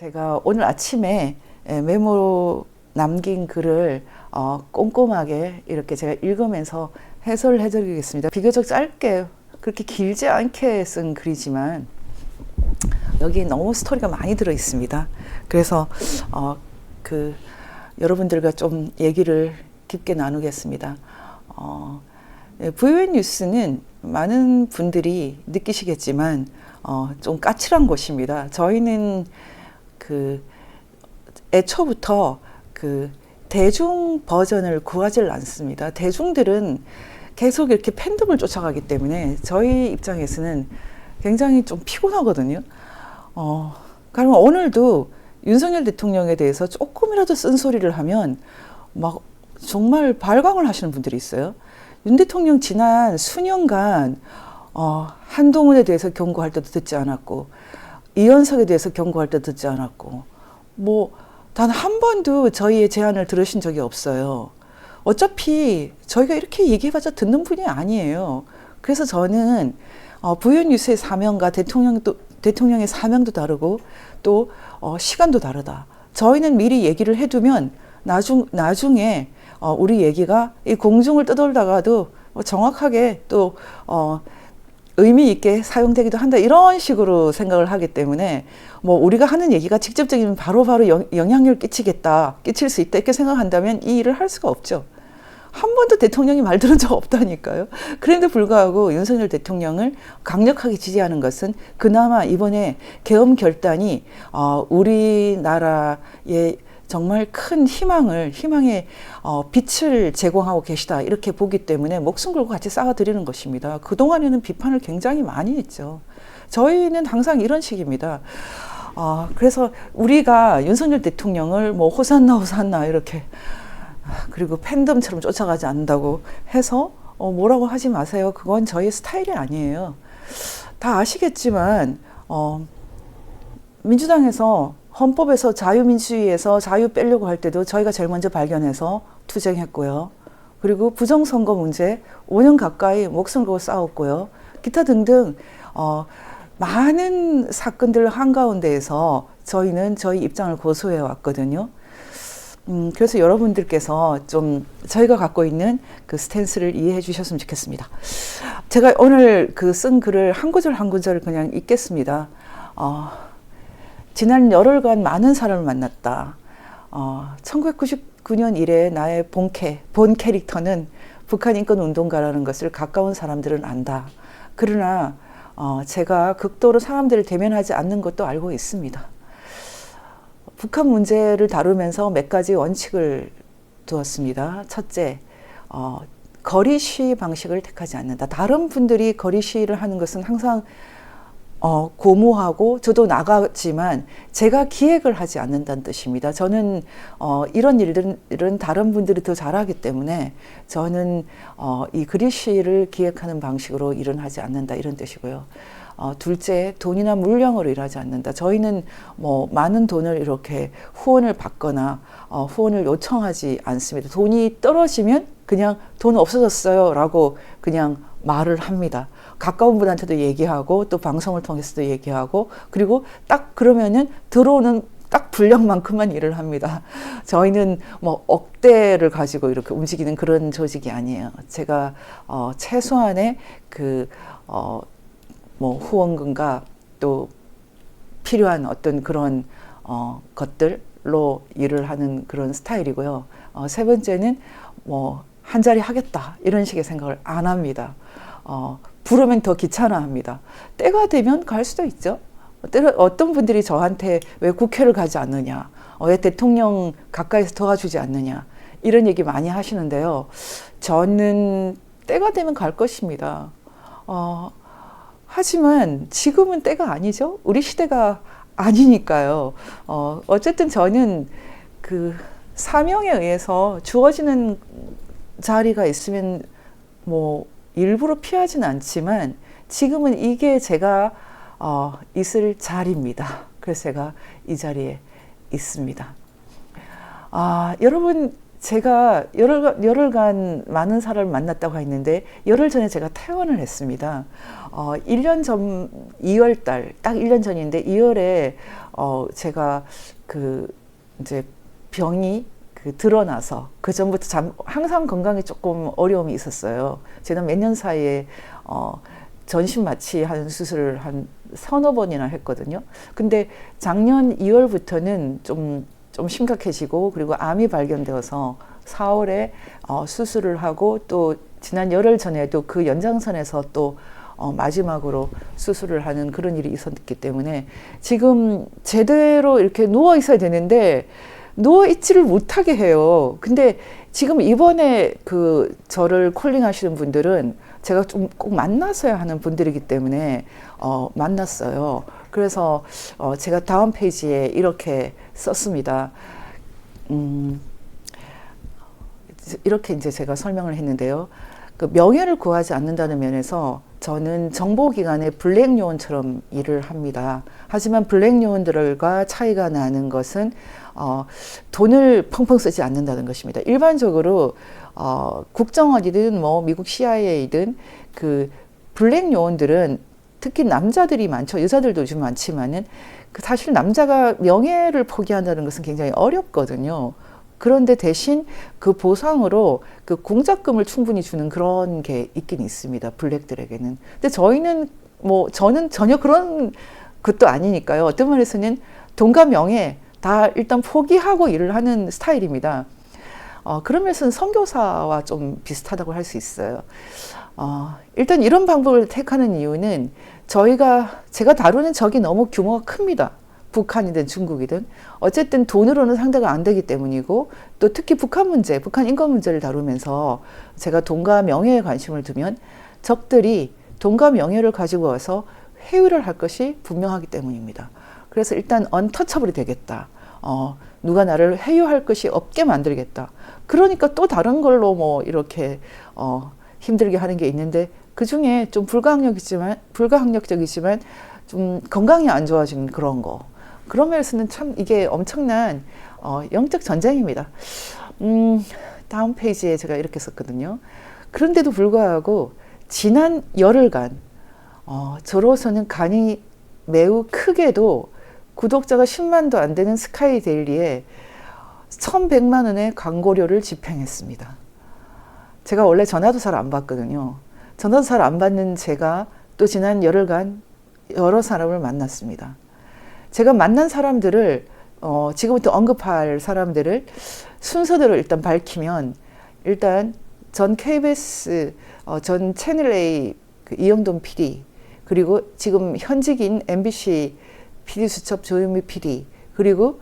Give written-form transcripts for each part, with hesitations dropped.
제가 오늘 아침에 메모 남긴 글을 꼼꼼하게 이렇게 제가 읽으면서 해설을 해드리겠습니다. 비교적 짧게 그렇게 길지 않게 쓴 글이지만 여기 너무 스토리가 많이 들어 있습니다. 그래서 여러분들과 좀 얘기를 깊게 나누겠습니다. VON 뉴스는 많은 분들이 느끼시겠지만 좀 까칠한 곳입니다. 저희는 애초부터 대중 버전을 구하지 않습니다. 대중들은 계속 이렇게 팬덤을 쫓아가기 때문에 저희 입장에서는 굉장히 좀 피곤하거든요. 그러면 오늘도 윤석열 대통령에 대해서 조금이라도 쓴소리를 하면 막 정말 발광을 하시는 분들이 있어요. 윤 대통령 지난 수년간 한동훈에 대해서 경고할 때도 듣지 않았고, 이현석에 대해서 경고할 때도 듣지 않았고, 단 한 번도 저희의 제안을 들으신 적이 없어요. 어차피 저희가 이렇게 얘기해봤자 듣는 분이 아니에요. 그래서 저는 VON 뉴스의 사명과 대통령의 사명도 다르고 또 시간도 다르다. 저희는 미리 얘기를 해두면 나중에 우리 얘기가 이 공중을 떠돌다가도 정확하게 또 의미 있게 사용되기도 한다, 이런 식으로 생각을 하기 때문에 우리가 하는 얘기가 직접적이면 바로바로 영향력을 끼칠 수 있다 이렇게 생각한다면 이 일을 할 수가 없죠. 한 번도 대통령이 말 들은 적 없다니까요. 그런데 불구하고 윤석열 대통령을 강력하게 지지하는 것은 그나마 이번에 계엄 결단이 우리나라의 정말 큰 희망의 빛을 제공하고 계시다 이렇게 보기 때문에 목숨 걸고 같이 쌓아드리는 것입니다. 그동안에는 비판을 굉장히 많이 했죠. 저희는 항상 이런 식입니다. 그래서 우리가 윤석열 대통령을 호산나 이렇게 그리고 팬덤처럼 쫓아가지 않는다고 해서 뭐라고 하지 마세요. 그건 저희 스타일이 아니에요. 다 아시겠지만 민주당에서 헌법에서 자유민주주의에서 자유 빼려고 할 때도 저희가 제일 먼저 발견해서 투쟁했고요. 그리고 부정선거 문제 5년 가까이 목숨을 걸고 싸웠고요. 기타 등등 많은 사건들 한가운데에서 저희는 저희 입장을 고수해 왔거든요. 그래서 여러분들께서 좀 저희가 갖고 있는 그 스탠스를 이해해 주셨으면 좋겠습니다. 제가 오늘 쓴 글을 한 구절 한 구절 그냥 읽겠습니다. 지난 열흘간 많은 사람을 만났다. 1999년 이래 나의 본 캐릭터는 북한 인권운동가라는 것을 가까운 사람들은 안다. 그러나 제가 극도로 사람들을 대면하지 않는 것도 알고 있습니다. 북한 문제를 다루면서 몇 가지 원칙을 두었습니다. 첫째, 거리 시위 방식을 택하지 않는다. 다른 분들이 거리 시위를 하는 것은 항상 고무하고 저도 나갔지만 제가 기획을 하지 않는다는 뜻입니다. 저는 이런 일들은 다른 분들이 더 잘하기 때문에 저는 이 거리 시위를 기획하는 방식으로 일은 하지 않는다, 이런 뜻이고요. 둘째, 돈이나 물량으로 일하지 않는다. 저희는 많은 돈을 이렇게 후원을 받거나 후원을 요청하지 않습니다. 돈이 떨어지면 그냥 돈 없어졌어요 라고 그냥 말을 합니다. 가까운 분한테도 얘기하고 또 방송을 통해서도 얘기하고, 그리고 딱 그러면은 들어오는 딱 분량만큼만 일을 합니다. 저희는 억대를 가지고 이렇게 움직이는 그런 조직이 아니에요. 제가 최소한의 후원금과 또 필요한 어떤 그런 것들로 일을 하는 그런 스타일이고요. 세 번째는 한 자리 하겠다 이런 식의 생각을 안 합니다. 부르면 더 귀찮아합니다. 때가 되면 갈 수도 있죠. 어떤 분들이 저한테 왜 국회를 가지 않느냐, 왜 대통령 가까이서 도와주지 않느냐, 이런 얘기 많이 하시는데요. 저는 때가 되면 갈 것입니다. 하지만 지금은 때가 아니죠. 우리 시대가 아니니까요. 어쨌든 저는 사명에 의해서 주어지는 자리가 있으면 일부러 피하지는 않지만 지금은 이게 제가 있을 자리입니다. 그래서 제가 이 자리에 있습니다. 여러분, 제가 열흘간 많은 사람을 만났다고 했는데 열흘 전에 제가 퇴원을 했습니다. 1년 전 2월 달, 딱 1년 전인데 2월에 제가 이제 병이 드러나서 그 전부터 항상 건강에 조금 어려움이 있었어요. 제가 몇 년 사이에 전신 마취하는 수술을 한 서너 번이나 했거든요. 근데 작년 2월부터는 좀 심각해지고 그리고 암이 발견되어서 4월에 수술을 하고 또 지난 열흘 전에도 그 연장선에서 또 마지막으로 수술을 하는 그런 일이 있었기 때문에 지금 제대로 이렇게 누워 있어야 되는데 누워 있지를 못하게 해요. 근데 지금 이번에 저를 콜링하시는 분들은 제가 좀 꼭 만나서야 하는 분들이기 때문에 만났어요. 그래서 제가 다음 페이지에 이렇게 썼습니다. 이렇게 이제 제가 설명을 했는데요. 명예를 구하지 않는다는 면에서 저는 정보기관의 블랙요원처럼 일을 합니다. 하지만 블랙요원들과 차이가 나는 것은 돈을 펑펑 쓰지 않는다는 것입니다. 일반적으로 국정원이든 뭐 미국 CIA든 블랙요원들은 특히 남자들이 많죠. 여자들도 요즘 많지만은 사실 남자가 명예를 포기한다는 것은 굉장히 어렵거든요. 그런데 대신 그 보상으로 공작금을 충분히 주는 그런 게 있긴 있습니다. 블랙들에게는. 근데 저는 전혀 그런 것도 아니니까요. 어떤 면에서는 돈과 명예 다 일단 포기하고 일을 하는 스타일입니다. 그런 면에서는 선교사와 좀 비슷하다고 할 수 있어요. 일단 이런 방법을 택하는 이유는 제가 다루는 적이 너무 규모가 큽니다. 북한이든 중국이든 어쨌든 돈으로는 상대가 안 되기 때문이고 또 특히 북한 인권 문제를 다루면서 제가 돈과 명예에 관심을 두면 적들이 돈과 명예를 가지고 와서 회유를 할 것이 분명하기 때문입니다. 그래서 일단 언터처블이 되겠다. 누가 나를 회유할 것이 없게 만들겠다. 그러니까 또 다른 걸로 뭐 이렇게 힘들게 하는 게 있는데 그 중에 좀 불가항력적이지만 좀 건강이 안 좋아지는 그런 거. 그런 면에서는 참 이게 엄청난 영적 전쟁입니다. 다음 페이지에 제가 이렇게 썼거든요. 그런데도 불구하고 지난 열흘간 저로서는 간이 매우 크게도 구독자가 10만도 안 되는 스카이데일리에 1,100만 원의 광고료를 집행했습니다. 제가 원래 전화도 잘 안 받거든요. 전화도 잘 안 받는 제가 또 지난 열흘간 여러 사람을 만났습니다. 제가 만난 사람들을 지금부터 언급할 사람들을 순서대로 일단 밝히면 일단 전 KBS 전 채널A 이영돈 PD 그리고 지금 현직인 MBC PD 수첩 조유미 PD 그리고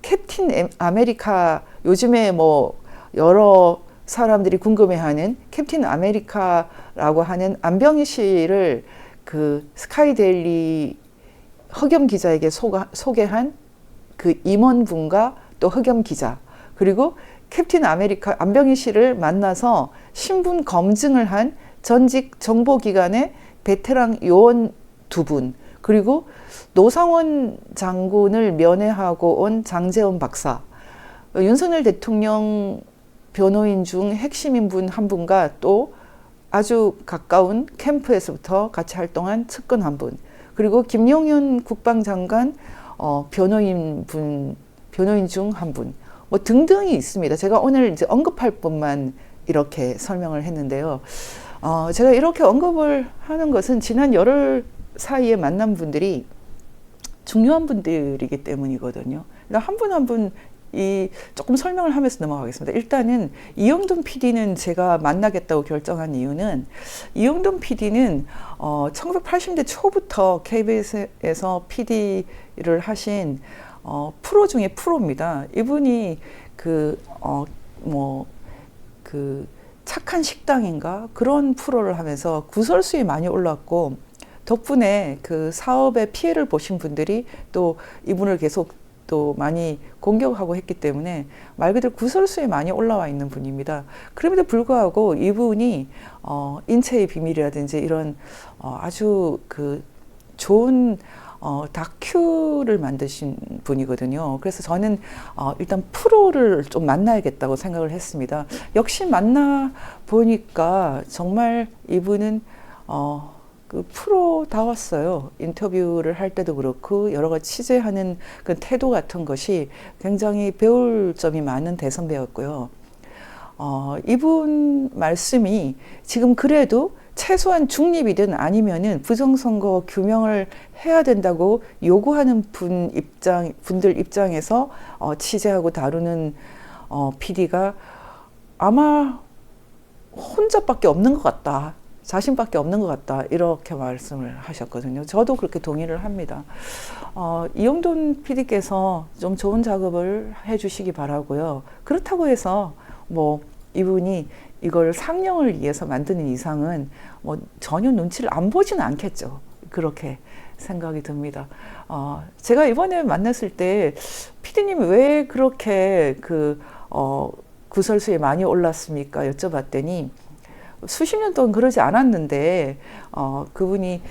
캡틴 아메리카 요즘에 뭐 여러 사람들이 궁금해하는 캡틴 아메리카라고 하는 안병희 씨를 스카이데일리 허겸 기자에게 소개한 임원분과 또 허겸 기자 그리고 캡틴 아메리카 안병희 씨를 만나서 신분 검증을 한 전직 정보기관의 베테랑 요원 2분 그리고 노상원 장군을 면회하고 온 장재원 박사 윤석열 대통령 변호인 중 핵심인분 한 분과 또 아주 가까운 캠프에서부터 같이 활동한 측근 한 분 그리고 김용현 국방장관 변호인 중 한 분 뭐 등등이 있습니다. 제가 오늘 이제 언급할 분만 이렇게 설명을 했는데요. 제가 이렇게 언급을 하는 것은 지난 열흘 사이에 만난 분들이 중요한 분들이기 때문이거든요. 한 분 한 분 조금 설명을 하면서 넘어가겠습니다. 일단은 이영돈 PD는 제가 만나겠다고 결정한 이유는 이영돈 PD는 1980대 초부터 KBS에서 PD를 하신 프로 중에 프로입니다. 이분이 착한 식당인가 그런 프로를 하면서 구설수에 많이 올랐고 덕분에 사업에 피해를 보신 분들이 또 이분을 계속 또 많이 공격하고 했기 때문에 말 그대로 구설수에 많이 올라와 있는 분입니다. 그럼에도 불구하고 이분이 인체의 비밀이라든지 이런 아주 좋은 다큐를 만드신 분이거든요. 그래서 저는 일단 프로를 좀 만나야겠다고 생각을 했습니다. 역시 만나 보니까 정말 이분은 그 프로다웠어요. 인터뷰를 할 때도 그렇고 여러 가지 취재하는 그 태도 같은 것이 굉장히 배울 점이 많은 대선배였고요. 이분 말씀이 지금 그래도 최소한 중립이든 아니면은 부정선거 규명을 해야 된다고 요구하는 분들 입장에서 취재하고 다루는 PD가 아마 혼자밖에 없는 것 같다. 자신밖에 없는 것 같다. 이렇게 말씀을 하셨거든요. 저도 그렇게 동의를 합니다. 이영돈 PD께서 좀 좋은 작업을 해주시기 바라고요. 그렇다고 해서 뭐 이분이 이걸 상영을 위해서 만드는 이상은 뭐 전혀 눈치를 안 보지는 않겠죠. 그렇게 생각이 듭니다. 제가 이번에 만났을 때 PD님 왜 그렇게 구설수에 많이 올랐습니까? 여쭤봤더니 수십 년 동안 그러지 않았는데 그분이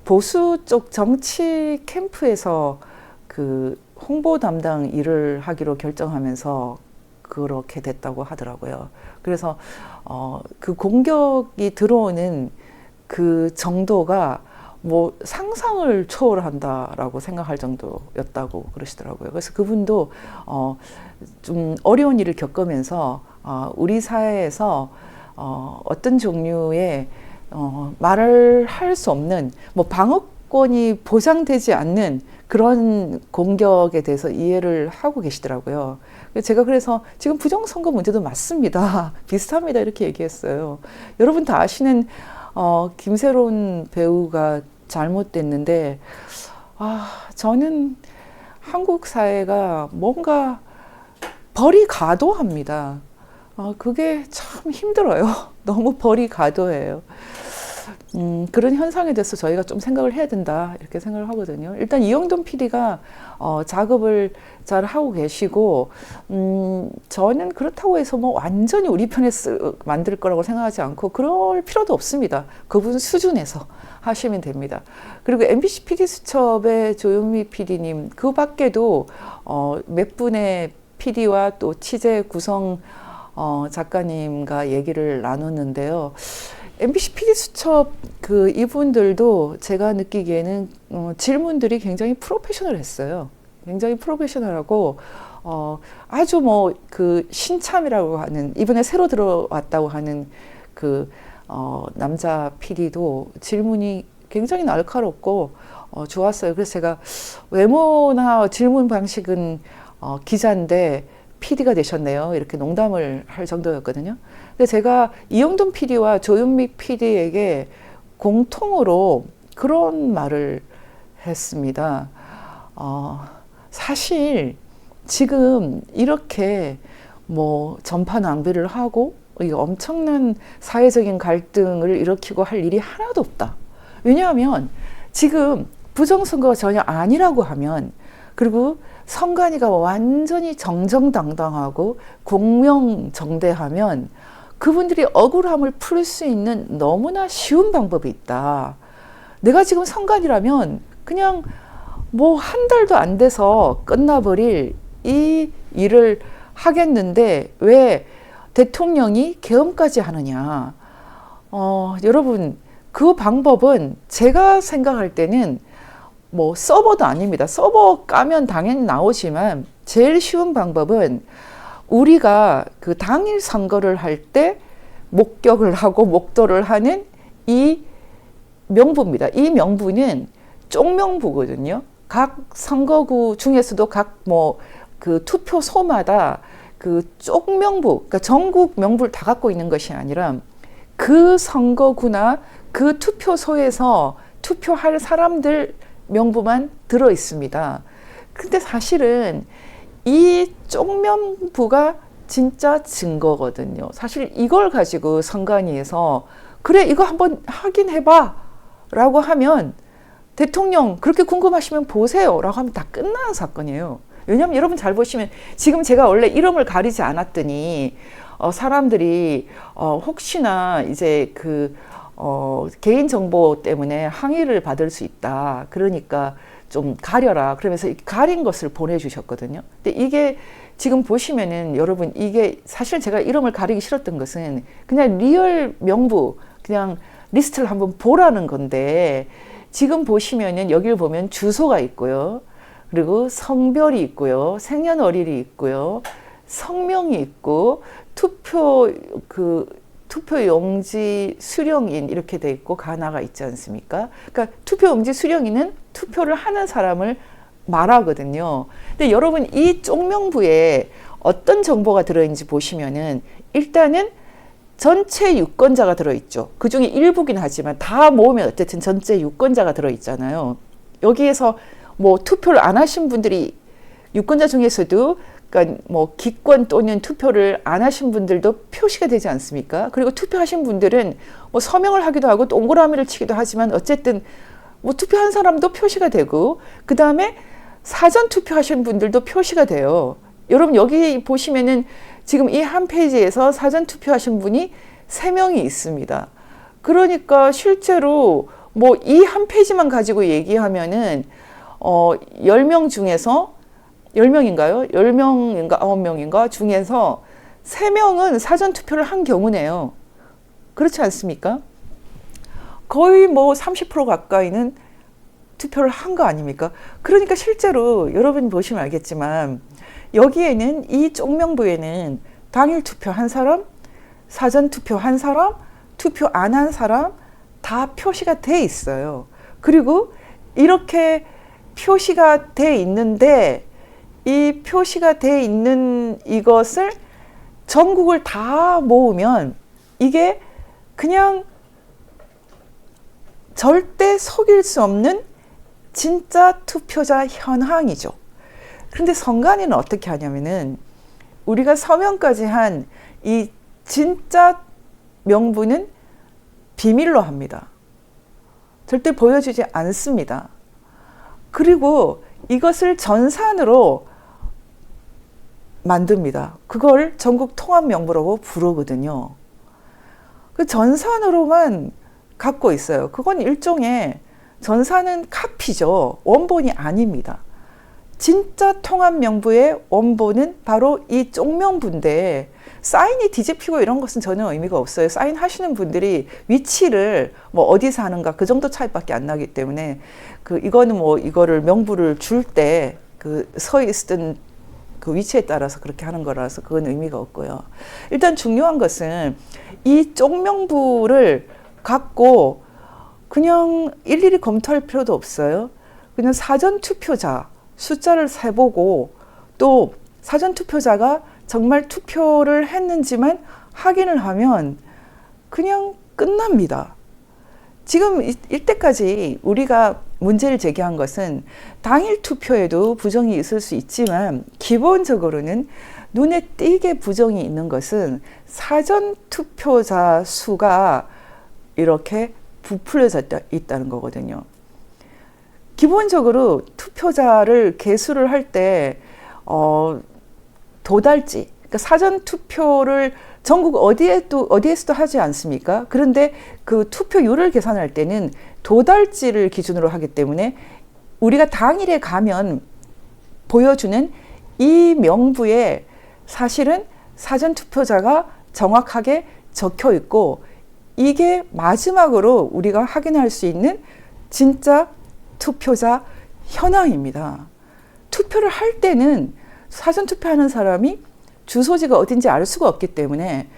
보수 쪽 정치 캠프에서 그 홍보 담당 일을 하기로 결정하면서 그렇게 됐다고 하더라고요. 그래서 그 공격이 들어오는 그 정도가 뭐 상상을 초월한다라고 생각할 정도였다고 그러시더라고요. 그래서 그분도 좀 어려운 일을 겪으면서 우리 사회에서 어떤 종류의 말을 할 수 없는 뭐 방어권이 보장되지 않는 그런 공격에 대해서 이해를 하고 계시더라고요. 제가 그래서 지금 부정선거 문제도 맞습니다. 비슷합니다. 이렇게 얘기했어요. 여러분 다 아시는 김새로운 배우가 잘못됐는데 저는 한국 사회가 뭔가 벌이 과도합니다. 그게 참 힘들어요. 너무 벌이 과도해요. 그런 현상에 대해서 저희가 좀 생각을 해야 된다 이렇게 생각을 하거든요. 일단 이영돈 PD가 작업을 잘 하고 계시고 저는 그렇다고 해서 뭐 완전히 우리 편에 만들 거라고 생각하지 않고 그럴 필요도 없습니다. 그분 수준에서 하시면 됩니다. 그리고 MBC PD 수첩의 조현미 PD님 그 밖에도 몇 분의 PD와 또 취재 구성 작가님과 얘기를 나눴는데요. MBC PD 수첩 이분들도 제가 느끼기에는 질문들이 굉장히 프로페셔널했어요. 굉장히 프로페셔널하고 아주 뭐 신참이라고 하는 이번에 새로 들어왔다고 하는 남자 PD도 질문이 굉장히 날카롭고 좋았어요. 그래서 제가 외모나 질문 방식은 기자인데 PD가 되셨네요. 이렇게 농담을 할 정도였거든요. 근데 제가 이영돈 PD와 조윤미 PD에게 공통으로 그런 말을 했습니다. 사실 지금 이렇게 뭐 전파 낭비를 하고 엄청난 사회적인 갈등을 일으키고 할 일이 하나도 없다. 왜냐하면 지금 부정선거가 전혀 아니라고 하면 그리고 선관위가 완전히 정정당당하고 공명정대하면 그분들이 억울함을 풀 수 있는 너무나 쉬운 방법이 있다. 내가 지금 선관위라면 그냥 뭐 한 달도 안 돼서 끝나버릴 이 일을 하겠는데 왜 대통령이 계엄까지 하느냐. 여러분 그 방법은 제가 생각할 때는 뭐 서버도 아닙니다. 서버 까면 당연히 나오지만 제일 쉬운 방법은 우리가 그 당일 선거를 할 때 목격을 하고 목도를 하는 이 명부입니다. 이 명부는 쪽명부거든요. 각 선거구 중에서도 각 투표소마다 그 쪽명부, 그러니까 전국 명부를 다 갖고 있는 것이 아니라 그 선거구나 그 투표소에서 투표할 사람들 명부만 들어 있습니다. 근데 사실은 이 쪽명부가 진짜 증거거든요. 사실 이걸 가지고 선관위에서 그래 이거 한번 확인해봐 라고 하면 대통령 그렇게 궁금하시면 보세요 라고 하면 다 끝나는 사건이에요. 왜냐하면 여러분 잘 보시면 지금 제가 원래 이름을 가리지 않았더니 사람들이 혹시나 이제 개인정보 때문에 항의를 받을 수 있다. 그러니까 좀 가려라. 그러면서 가린 것을 보내주셨거든요. 근데 이게 지금 보시면은 여러분 이게 사실 제가 이름을 가리기 싫었던 것은 그냥 리얼 명부 그냥 리스트를 한번 보라는 건데 지금 보시면은 여기를 보면 주소가 있고요. 그리고 성별이 있고요. 생년월일이 있고요. 성명이 있고 투표용지 수령인 이렇게 돼 있고 가나가 있지 않습니까? 그러니까 투표용지 수령인은 투표를 하는 사람을 말하거든요. 근데 여러분 이 쪽명부에 어떤 정보가 들어있는지 보시면은 일단은 전체 유권자가 들어있죠. 그 중에 일부긴 하지만 다 모으면 어쨌든 전체 유권자가 들어있잖아요. 여기에서 뭐 투표를 안 하신 분들이 유권자 중에서도 그러니까 뭐 기권 또는 투표를 안 하신 분들도 표시가 되지 않습니까? 그리고 투표하신 분들은 뭐 서명을 하기도 하고 동그라미를 치기도 하지만 어쨌든 뭐 투표한 사람도 표시가 되고 그 다음에 사전 투표하신 분들도 표시가 돼요. 여러분 여기 보시면은 지금 이 한 페이지에서 사전 투표하신 분이 3명이 있습니다. 그러니까 실제로 뭐 이 한 페이지만 가지고 얘기하면은 10명 중에서 10명인가요? 10명인가 9명인가 중에서 3명은 사전 투표를 한 경우네요. 그렇지 않습니까? 거의 뭐 30% 가까이는 투표를 한 거 아닙니까? 그러니까 실제로 여러분 보시면 알겠지만 여기에는 이 쪽명부에는 당일 투표한 사람, 사전 투표한 사람, 투표 안 한 사람 다 표시가 돼 있어요. 그리고 이렇게 표시가 돼 있는데 이 표시가 돼 있는 이것을 전국을 다 모으면 이게 그냥 절대 속일 수 없는 진짜 투표자 현황이죠. 그런데 선관위는 어떻게 하냐면은 우리가 서명까지 한 이 진짜 명부는 비밀로 합니다. 절대 보여주지 않습니다. 그리고 이것을 전산으로 만듭니다. 그걸 전국 통합 명부라고 부르거든요. 그 전산으로만 갖고 있어요. 그건 일종의 전산은 카피죠. 원본이 아닙니다. 진짜 통합 명부의 원본은 바로 이 쪽명부인데 사인이 뒤집히고 이런 것은 전혀 의미가 없어요. 사인 하시는 분들이 위치를 뭐 어디서 하는가 그 정도 차이밖에 안 나기 때문에 이거는 뭐 이거를 명부를 줄 때 서 있던 그 위치에 따라서 그렇게 하는 거라서 그건 의미가 없고요. 일단 중요한 것은 이 쪽명부를 갖고 그냥 일일이 검토할 필요도 없어요. 그냥 사전 투표자 숫자를 세보고 또 사전 투표자가 정말 투표를 했는지만 확인을 하면 그냥 끝납니다. 지금 이때까지 우리가 문제를 제기한 것은 당일 투표에도 부정이 있을 수 있지만 기본적으로는 눈에 띄게 부정이 있는 것은 사전 투표자 수가 이렇게 부풀려져 있다는 거거든요. 기본적으로 투표자를 개수를 할 때 도달지, 그러니까 사전 투표를 전국 어디에서도 하지 않습니까? 그런데 그 투표율을 계산할 때는 도달지를 기준으로 하기 때문에 우리가 당일에 가면 보여주는 이 명부에 사실은 사전 투표자가 정확하게 적혀 있고 이게 마지막으로 우리가 확인할 수 있는 진짜 투표자 현황입니다. 투표를 할 때는 사전 투표하는 사람이 주소지가 어딘지 알 수가 없기 때문에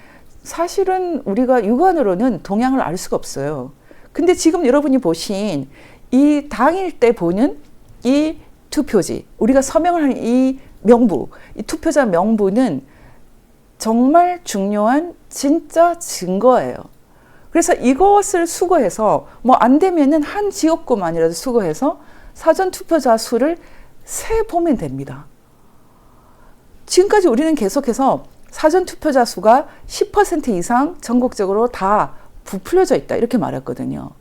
사실은 우리가 육안으로는 동향을 알 수가 없어요. 근데 지금 여러분이 보신 이 당일 때 보는 이 투표지, 우리가 서명을 하는 이 명부, 이 투표자 명부는 정말 중요한 진짜 증거예요. 그래서 이것을 수거해서 뭐 안 되면은 한 지역구만이라도 수거해서 사전 투표자 수를 세 보면 됩니다. 지금까지 우리는 계속해서 사전 투표자 수가 10% 이상 전국적으로 다 부풀려져 있다 이렇게 말했거든요.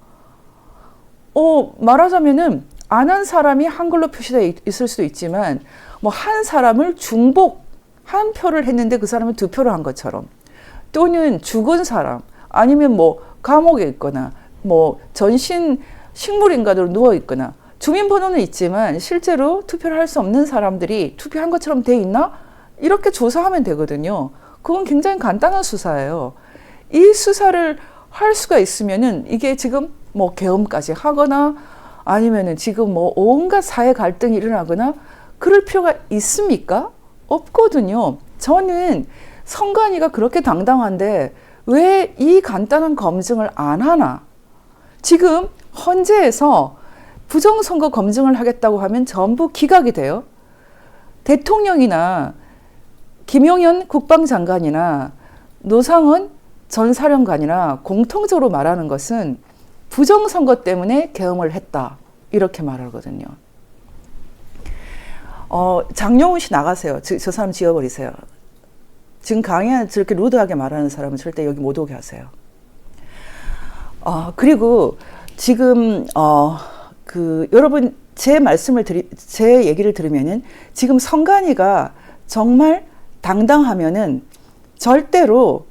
말하자면은 안 한 사람이 한글로 표시되어 있을 수도 있지만 뭐 한 사람을 중복 한 표를 했는데 그 사람은 2표를 한 것처럼 또는 죽은 사람 아니면 뭐 감옥에 있거나 뭐 전신 식물인간으로 누워 있거나 주민번호는 있지만 실제로 투표를 할 수 없는 사람들이 투표한 것처럼 돼 있나? 이렇게 조사하면 되거든요. 그건 굉장히 간단한 수사예요. 이 수사를 할 수가 있으면은 이게 지금 뭐 계엄까지 하거나 아니면은 지금 뭐 온갖 사회 갈등이 일어나거나 그럴 필요가 있습니까? 없거든요. 저는 선관위가 그렇게 당당한데 왜 이 간단한 검증을 안 하나? 지금 헌재에서 부정선거 검증을 하겠다고 하면 전부 기각이 돼요. 대통령이나 김용현 국방장관이나 노상원 전 사령관이나 공통적으로 말하는 것은 부정선거 때문에 계엄을 했다. 이렇게 말하거든요. 장용훈 씨 나가세요. 저 사람 지워버리세요. 지금 강연 저렇게 루드하게 말하는 사람은 절대 여기 못 오게 하세요. 그리고 지금 여러분 제 얘기를 들으면은 지금 선관위가 정말 당당하면은 절대로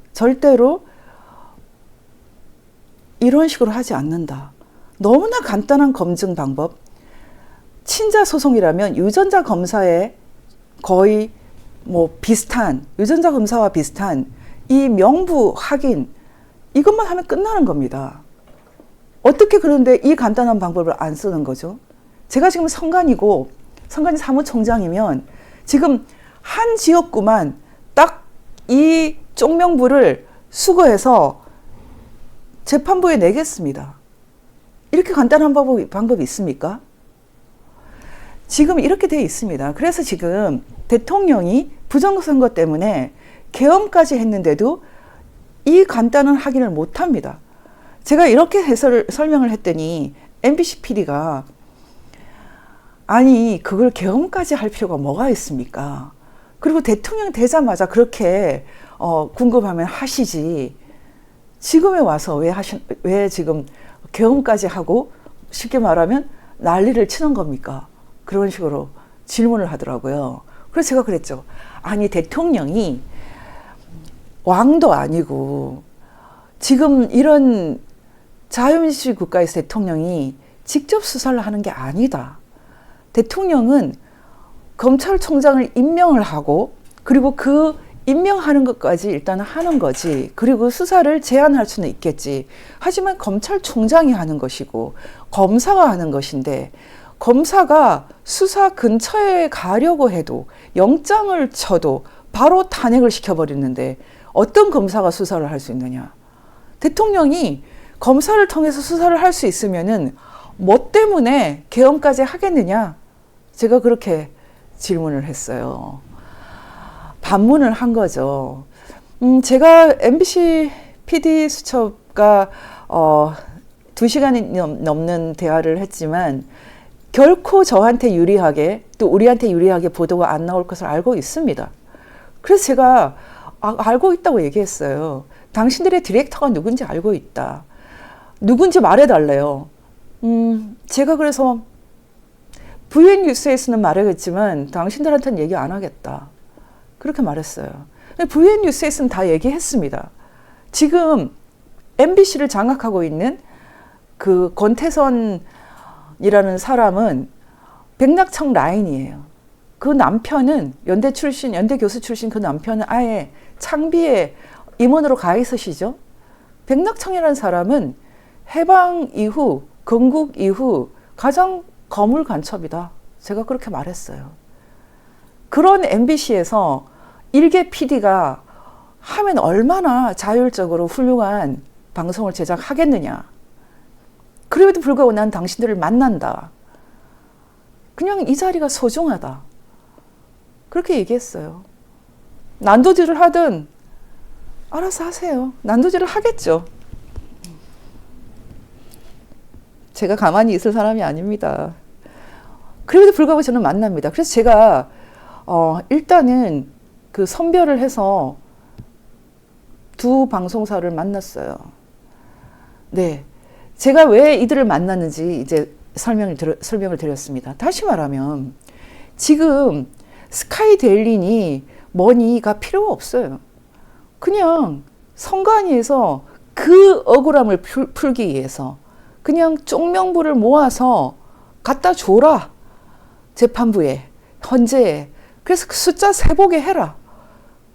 이런 식으로 하지 않는다. 너무나 간단한 검증 방법. 친자 소송이라면 유전자 검사에 거의 뭐 비슷한, 유전자 검사와 비슷한 이 명부 확인, 이것만 하면 끝나는 겁니다. 어떻게 그런데 이 간단한 방법을 안 쓰는 거죠? 제가 지금 선관위 사무총장이면 지금 한 지역구만 딱 이 쪽명부를 수거해서 재판부에 내겠습니다. 이렇게 간단한 방법이 있습니까? 지금 이렇게 되어 있습니다. 그래서 지금 대통령이 부정선거 때문에 계엄까지 했는데도 이 간단한 확인을 못합니다. 제가 이렇게 설명을 했더니 MBC PD가 아니 그걸 계엄까지 할 필요가 뭐가 있습니까? 그리고 대통령 되자마자 그렇게 궁금하면 하시지. 지금에 와서 왜 지금 계엄까지 하고 쉽게 말하면 난리를 치는 겁니까? 그런 식으로 질문을 하더라고요. 그래서 제가 그랬죠. 아니 대통령이 왕도 아니고 지금 이런 자유민주주의 국가에서 대통령이 직접 수사를 하는 게 아니다. 대통령은 검찰총장을 임명을 하고 그리고 그 임명하는 것까지 일단 하는 거지. 그리고 수사를 제한할 수는 있겠지. 하지만 검찰총장이 하는 것이고 검사가 하는 것인데 검사가 수사 근처에 가려고 해도 영장을 쳐도 바로 탄핵을 시켜버리는데 어떤 검사가 수사를 할 수 있느냐. 대통령이 검사를 통해서 수사를 할 수 있으면은 뭐 때문에 계엄까지 하겠느냐. 제가 그렇게 질문을 했어요. 반문을 한 거죠. 제가 MBC PD 수첩과 2시간이 넘는 대화를 했지만 결코 저한테 유리하게 또 우리한테 유리하게 보도가 안 나올 것을 알고 있습니다. 그래서 제가 알고 있다고 얘기했어요. 당신들의 디렉터가 누군지 알고 있다. 누군지 말해달래요. 제가 그래서 VN 뉴스에서는 말하겠지만 당신들한테는 얘기 안 하겠다. 그렇게 말했어요. VN 뉴스에서는 다 얘기했습니다. 지금 MBC를 장악하고 있는 그 권태선이라는 사람은 백낙청 라인이에요. 그 남편은 연대 교수 출신 그 남편은 아예 창비에 임원으로 가 있으시죠. 백낙청이라는 사람은 해방 이후, 건국 이후 가장 거물 간첩이다. 제가 그렇게 말했어요. 그런 MBC에서 일개 PD가 하면 얼마나 자율적으로 훌륭한 방송을 제작하겠느냐. 그럼에도 불구하고 난 당신들을 만난다. 그냥 이 자리가 소중하다. 그렇게 얘기했어요. 난도질을 하든 알아서 하세요. 난도질을 하겠죠. 제가 가만히 있을 사람이 아닙니다. 그럼에도 불구하고 저는 만납니다. 그래서 제가 일단은 그 선별을 해서 두 방송사를 만났어요. 네, 제가 왜 이들을 만났는지 이제 설명을 드렸습니다. 다시 말하면 지금 스카이데일리니 머니가 필요가 없어요. 그냥 선관위에서 그 억울함을 풀기 위해서 그냥 쪽명부를 모아서 갖다 줘라. 재판부에, 헌재에. 그래서 그 숫자 세보게 해라.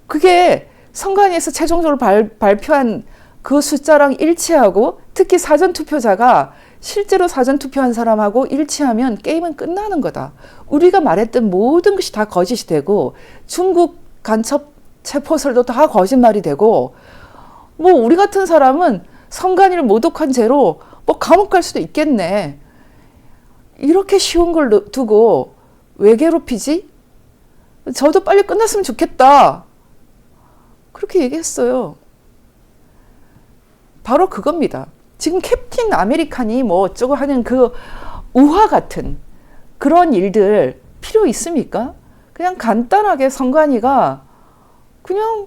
그게 선관위에서 최종적으로 발표한 그 숫자랑 일치하고, 특히 사전투표자가 실제로 사전투표한 사람하고 일치하면 게임은 끝나는 거다. 우리가 말했던 모든 것이 다 거짓이 되고, 중국 간첩 체포설도 다 거짓말이 되고, 뭐 우리 같은 사람은 선관위를 모독한 죄로 뭐 감옥 갈 수도 있겠네. 이렇게 쉬운 걸 두고 왜 괴롭히지? 저도 빨리 끝났으면 좋겠다. 그렇게 얘기했어요. 바로 그겁니다. 지금 캡틴 아메리칸이 뭐 어쩌고 하는 그 우화 같은 그런 일들 필요 있습니까? 그냥 간단하게 선관위가 그냥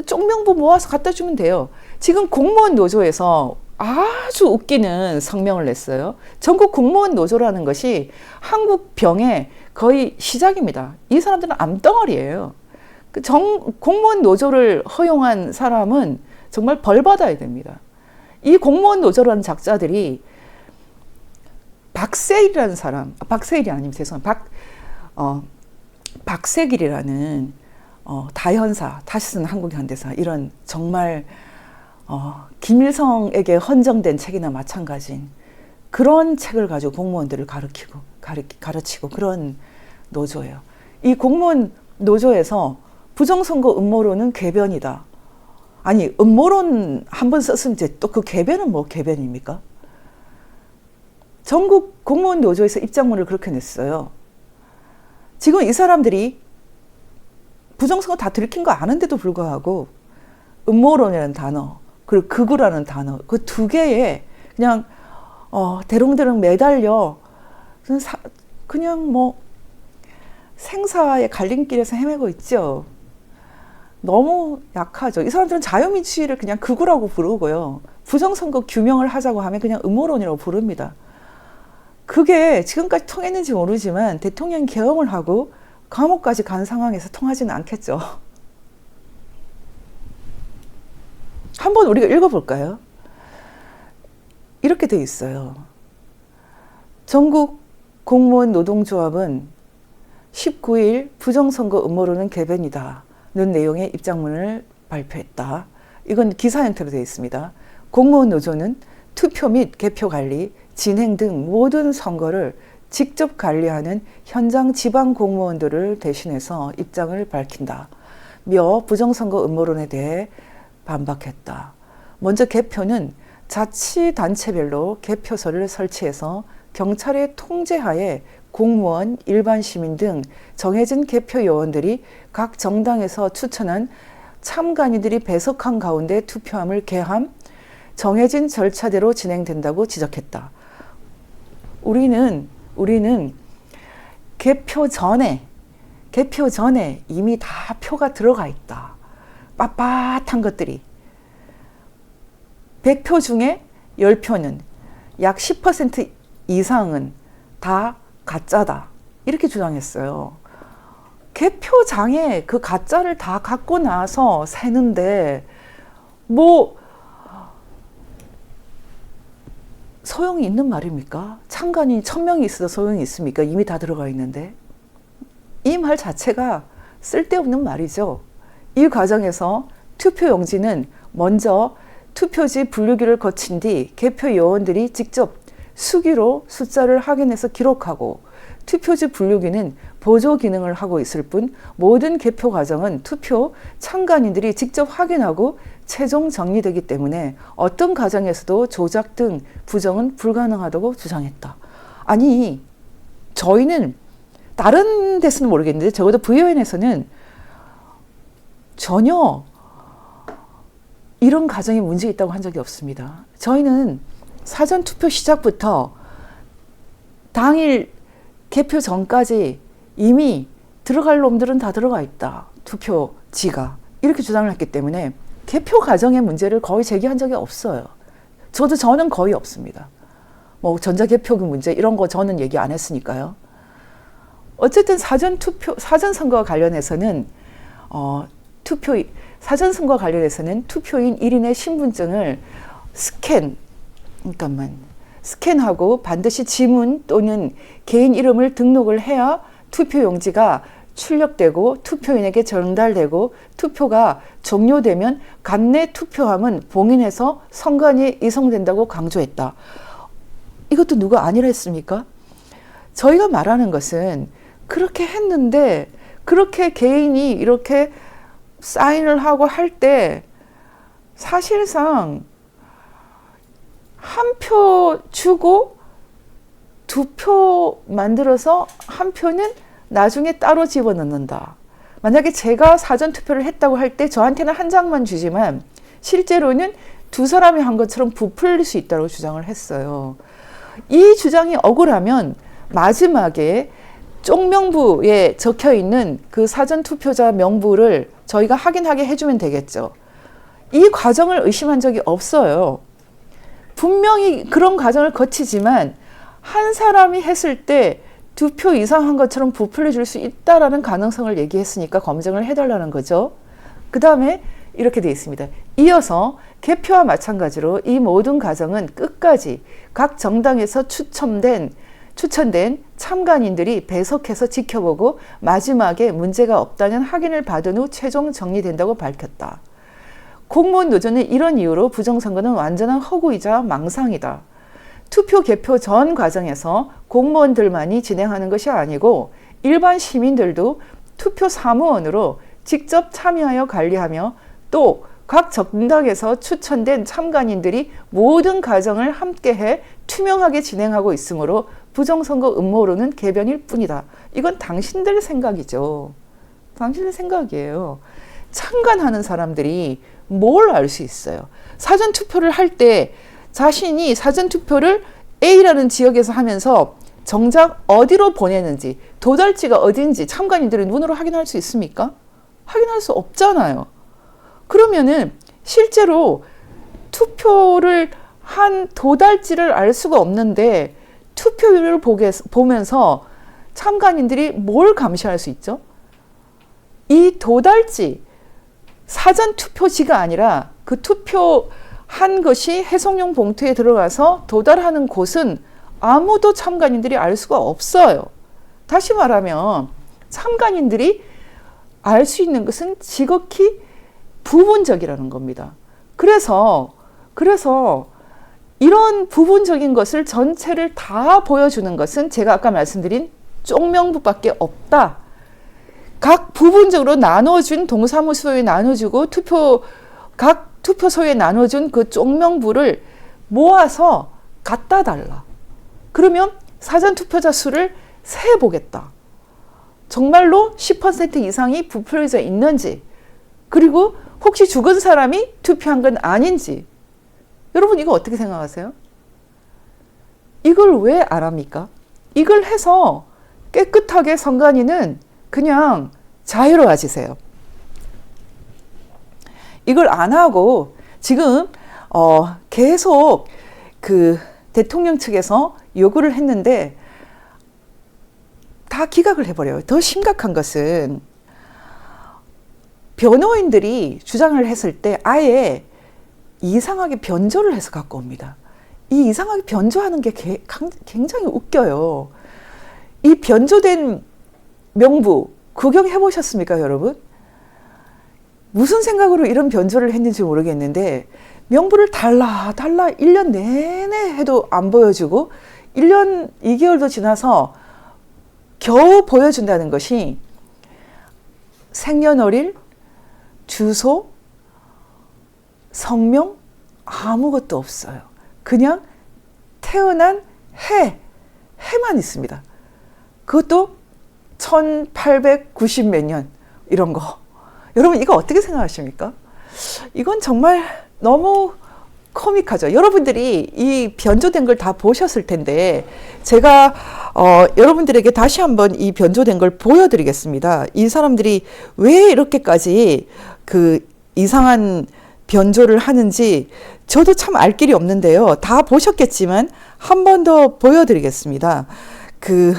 쪽명부 모아서 갖다 주면 돼요. 지금 공무원 노조에서 아주 웃기는 성명을 냈어요. 전국 공무원 노조라는 것이 한국 병의 거의 시작입니다. 이 사람들은 암덩어리예요. 공무원 노조를 허용한 사람은 정말 벌 받아야 됩니다. 이 공무원 노조라는 작자들이 박세일이라는 사람, 박세일이 아니면 죄송합니다. 박세길이라는 다현사, 다시 쓰는 한국 현대사, 이런 정말 김일성에게 헌정된 책이나 마찬가지인 그런 책을 가지고 공무원들을 가르치고 그런 노조예요. 이 공무원 노조에서 부정선거 음모론은 궤변이다. 아니, 음모론 한번 썼으면 이제 또 그 궤변은 뭐 궤변입니까? 전국 공무원 노조에서 입장문을 그렇게 냈어요. 지금 이 사람들이 부정선거 다 들킨 거 아는데도 불구하고 음모론이라는 단어, 그리고 극우라는 단어, 그 두 개에 그냥 대롱대롱 매달려 그냥 뭐 생사의 갈림길에서 헤매고 있죠. 너무 약하죠. 이 사람들은 자유민주주의를 그냥 극우라고 부르고요. 부정선거 규명을 하자고 하면 그냥 음모론이라고 부릅니다. 그게 지금까지 통했는지 모르지만 대통령 계엄을 하고 감옥까지 간 상황에서 통하지는 않겠죠. 한번 우리가 읽어볼까요? 이렇게 돼 있어요. 전국 공무원 노동조합은 19일 부정선거 음모론은 궤변이다 는 내용의 입장문을 발표했다. 이건 기사 형태로 되어 있습니다. 공무원 노조는 투표 및 개표 관리, 진행 등 모든 선거를 직접 관리하는 현장 지방 공무원들을 대신해서 입장을 밝힌다. 며 부정선거 음모론에 대해 반박했다. 먼저 개표는 자치단체별로 개표소를 설치해서 경찰의 통제하에 공무원, 일반 시민 등 정해진 개표 요원들이 각 정당에서 추천한 참관인들이 배석한 가운데 투표함을 개함, 정해진 절차대로 진행된다고 지적했다. 우리는 개표 전에 이미 다 표가 들어가 있다. 빳빳한 것들이. 100표 중에 10표는 약 10% 이상은 다 가짜다. 이렇게 주장했어요. 개표장에 그 가짜를 다 갖고 나서 세는데 뭐 소용이 있는 말입니까? 참관인 1000명이 있어도 소용이 있습니까? 이미 다 들어가 있는데. 이 말 자체가 쓸데없는 말이죠. 이 과정에서 투표용지는 먼저 투표지 분류기를 거친 뒤 개표 요원들이 직접 수기로 숫자를 확인해서 기록하고, 투표지 분류기는 보조 기능을 하고 있을 뿐 모든 개표 과정은 투표 참관인들이 직접 확인하고 최종 정리되기 때문에 어떤 과정에서도 조작 등 부정은 불가능하다고 주장했다. 아니, 저희는 다른 데서는 모르겠는데 적어도 VON에서는 전혀 이런 과정에 문제 있다고 한 적이 없습니다. 저희는 사전투표 시작부터 당일 개표 전까지 이미 들어갈 놈들은 다 들어가 있다. 투표지가. 이렇게 주장을 했기 때문에 개표 과정의 문제를 거의 제기한 적이 없어요. 저는 거의 없습니다. 뭐 전자개표기 문제 이런 거 저는 얘기 안 했으니까요. 어쨌든 사전선거와 관련해서는 사전선거와 관련해서는 투표인 1인의 신분증을 스캔하고 반드시 지문 또는 개인 이름을 등록을 해야 투표용지가 출력되고 투표인에게 전달되고 투표가 종료되면 간내 투표함은 봉인해서 선관위에 이송된다고 강조했다. 이것도 누가 아니라 했습니까? 저희가 말하는 것은 그렇게 했는데 그렇게 개인이 이렇게 사인을 하고 할 때 사실상 한 표 주고 2표 만들어서 한 표는 나중에 따로 집어넣는다. 만약에 제가 사전투표를 했다고 할 때 저한테는 한 장만 주지만 실제로는 두 사람이 한 것처럼 부풀릴 수 있다고 주장을 했어요. 이 주장이 억울하면 마지막에 쪽명부에 적혀 있는 그 사전투표자 명부를 저희가 확인하게 해주면 되겠죠. 이 과정을 의심한 적이 없어요. 분명히 그런 과정을 거치지만 한 사람이 했을 때 2표 이상 한 것처럼 부풀려 줄 수 있다라는 가능성을 얘기했으니까 검증을 해달라는 거죠. 그 다음에 이렇게 되어 있습니다. 이어서 개표와 마찬가지로 이 모든 과정은 끝까지 각 정당에서 추천된 참관인들이 배석해서 지켜보고 마지막에 문제가 없다는 확인을 받은 후 최종 정리된다고 밝혔다. 공무원 노조는 이런 이유로 부정선거는 완전한 허구이자 망상이다. 투표 개표 전 과정에서 공무원들만이 진행하는 것이 아니고 일반 시민들도 투표 사무원으로 직접 참여하여 관리하며 또 각 정당에서 추천된 참관인들이 모든 과정을 함께해 투명하게 진행하고 있으므로 부정선거 음모론은 개변일 뿐이다. 이건 당신들 생각이죠. 당신들 생각이에요. 참관하는 사람들이 뭘 알 수 있어요? 사전투표를 할 때 자신이 사전투표를 A라는 지역에서 하면서 정작 어디로 보내는지, 도달지가 어딘지 참관인들이 눈으로 확인할 수 있습니까? 확인할 수 없잖아요. 그러면은 실제로 투표를 한 도달지를 알 수가 없는데 투표율을 보면서 참관인들이 뭘 감시할 수 있죠? 이 도달지, 사전투표지가 아니라 그 투표한 것이 해송용 봉투에 들어가서 도달하는 곳은 아무도 참관인들이 알 수가 없어요. 다시 말하면 참관인들이 알 수 있는 것은 지극히 부분적이라는 겁니다. 그래서 이런 부분적인 것을 전체를 다 보여주는 것은 제가 아까 말씀드린 쪽명부밖에 없다. 각 부분적으로 나눠준 동사무소에 나눠주고 각 투표소에 나눠준 그 쪽명부를 모아서 갖다 달라. 그러면 사전투표자 수를 세보겠다. 정말로 10% 이상이 부풀려져 있는지, 그리고 혹시 죽은 사람이 투표한 건 아닌지. 여러분 이거 어떻게 생각하세요? 이걸 왜 안 합니까? 이걸 해서 깨끗하게 선관위는 그냥 자유로워지세요. 이걸 안 하고 지금 계속 그 대통령 측에서 요구를 했는데 다 기각을 해버려요. 더 심각한 것은 변호인들이 주장을 했을 때 아예 이상하게 변조를 해서 갖고 옵니다. 이 이상하게 변조하는 게 굉장히 웃겨요. 이 변조된 명부 구경해 보셨습니까, 여러분? 무슨 생각으로 이런 변조를 했는지 모르겠는데 명부를 달라 1년 내내 해도 안 보여주고 1년 2개월도 지나서 겨우 보여준다는 것이 생년월일, 주소, 성명 아무것도 없어요. 그냥 태어난 해만 있습니다. 그것도 1890 몇 년 이런 거. 여러분 이거 어떻게 생각하십니까? 이건 정말 너무 코믹하죠. 여러분들이 이 변조된 걸 다 보셨을 텐데 제가 여러분들에게 다시 한번 이 변조된 걸 보여드리겠습니다. 이 사람들이 왜 이렇게까지 그 이상한 변조를 하는지 저도 참 알 길이 없는데요. 다 보셨겠지만 한 번 더 보여드리겠습니다. 그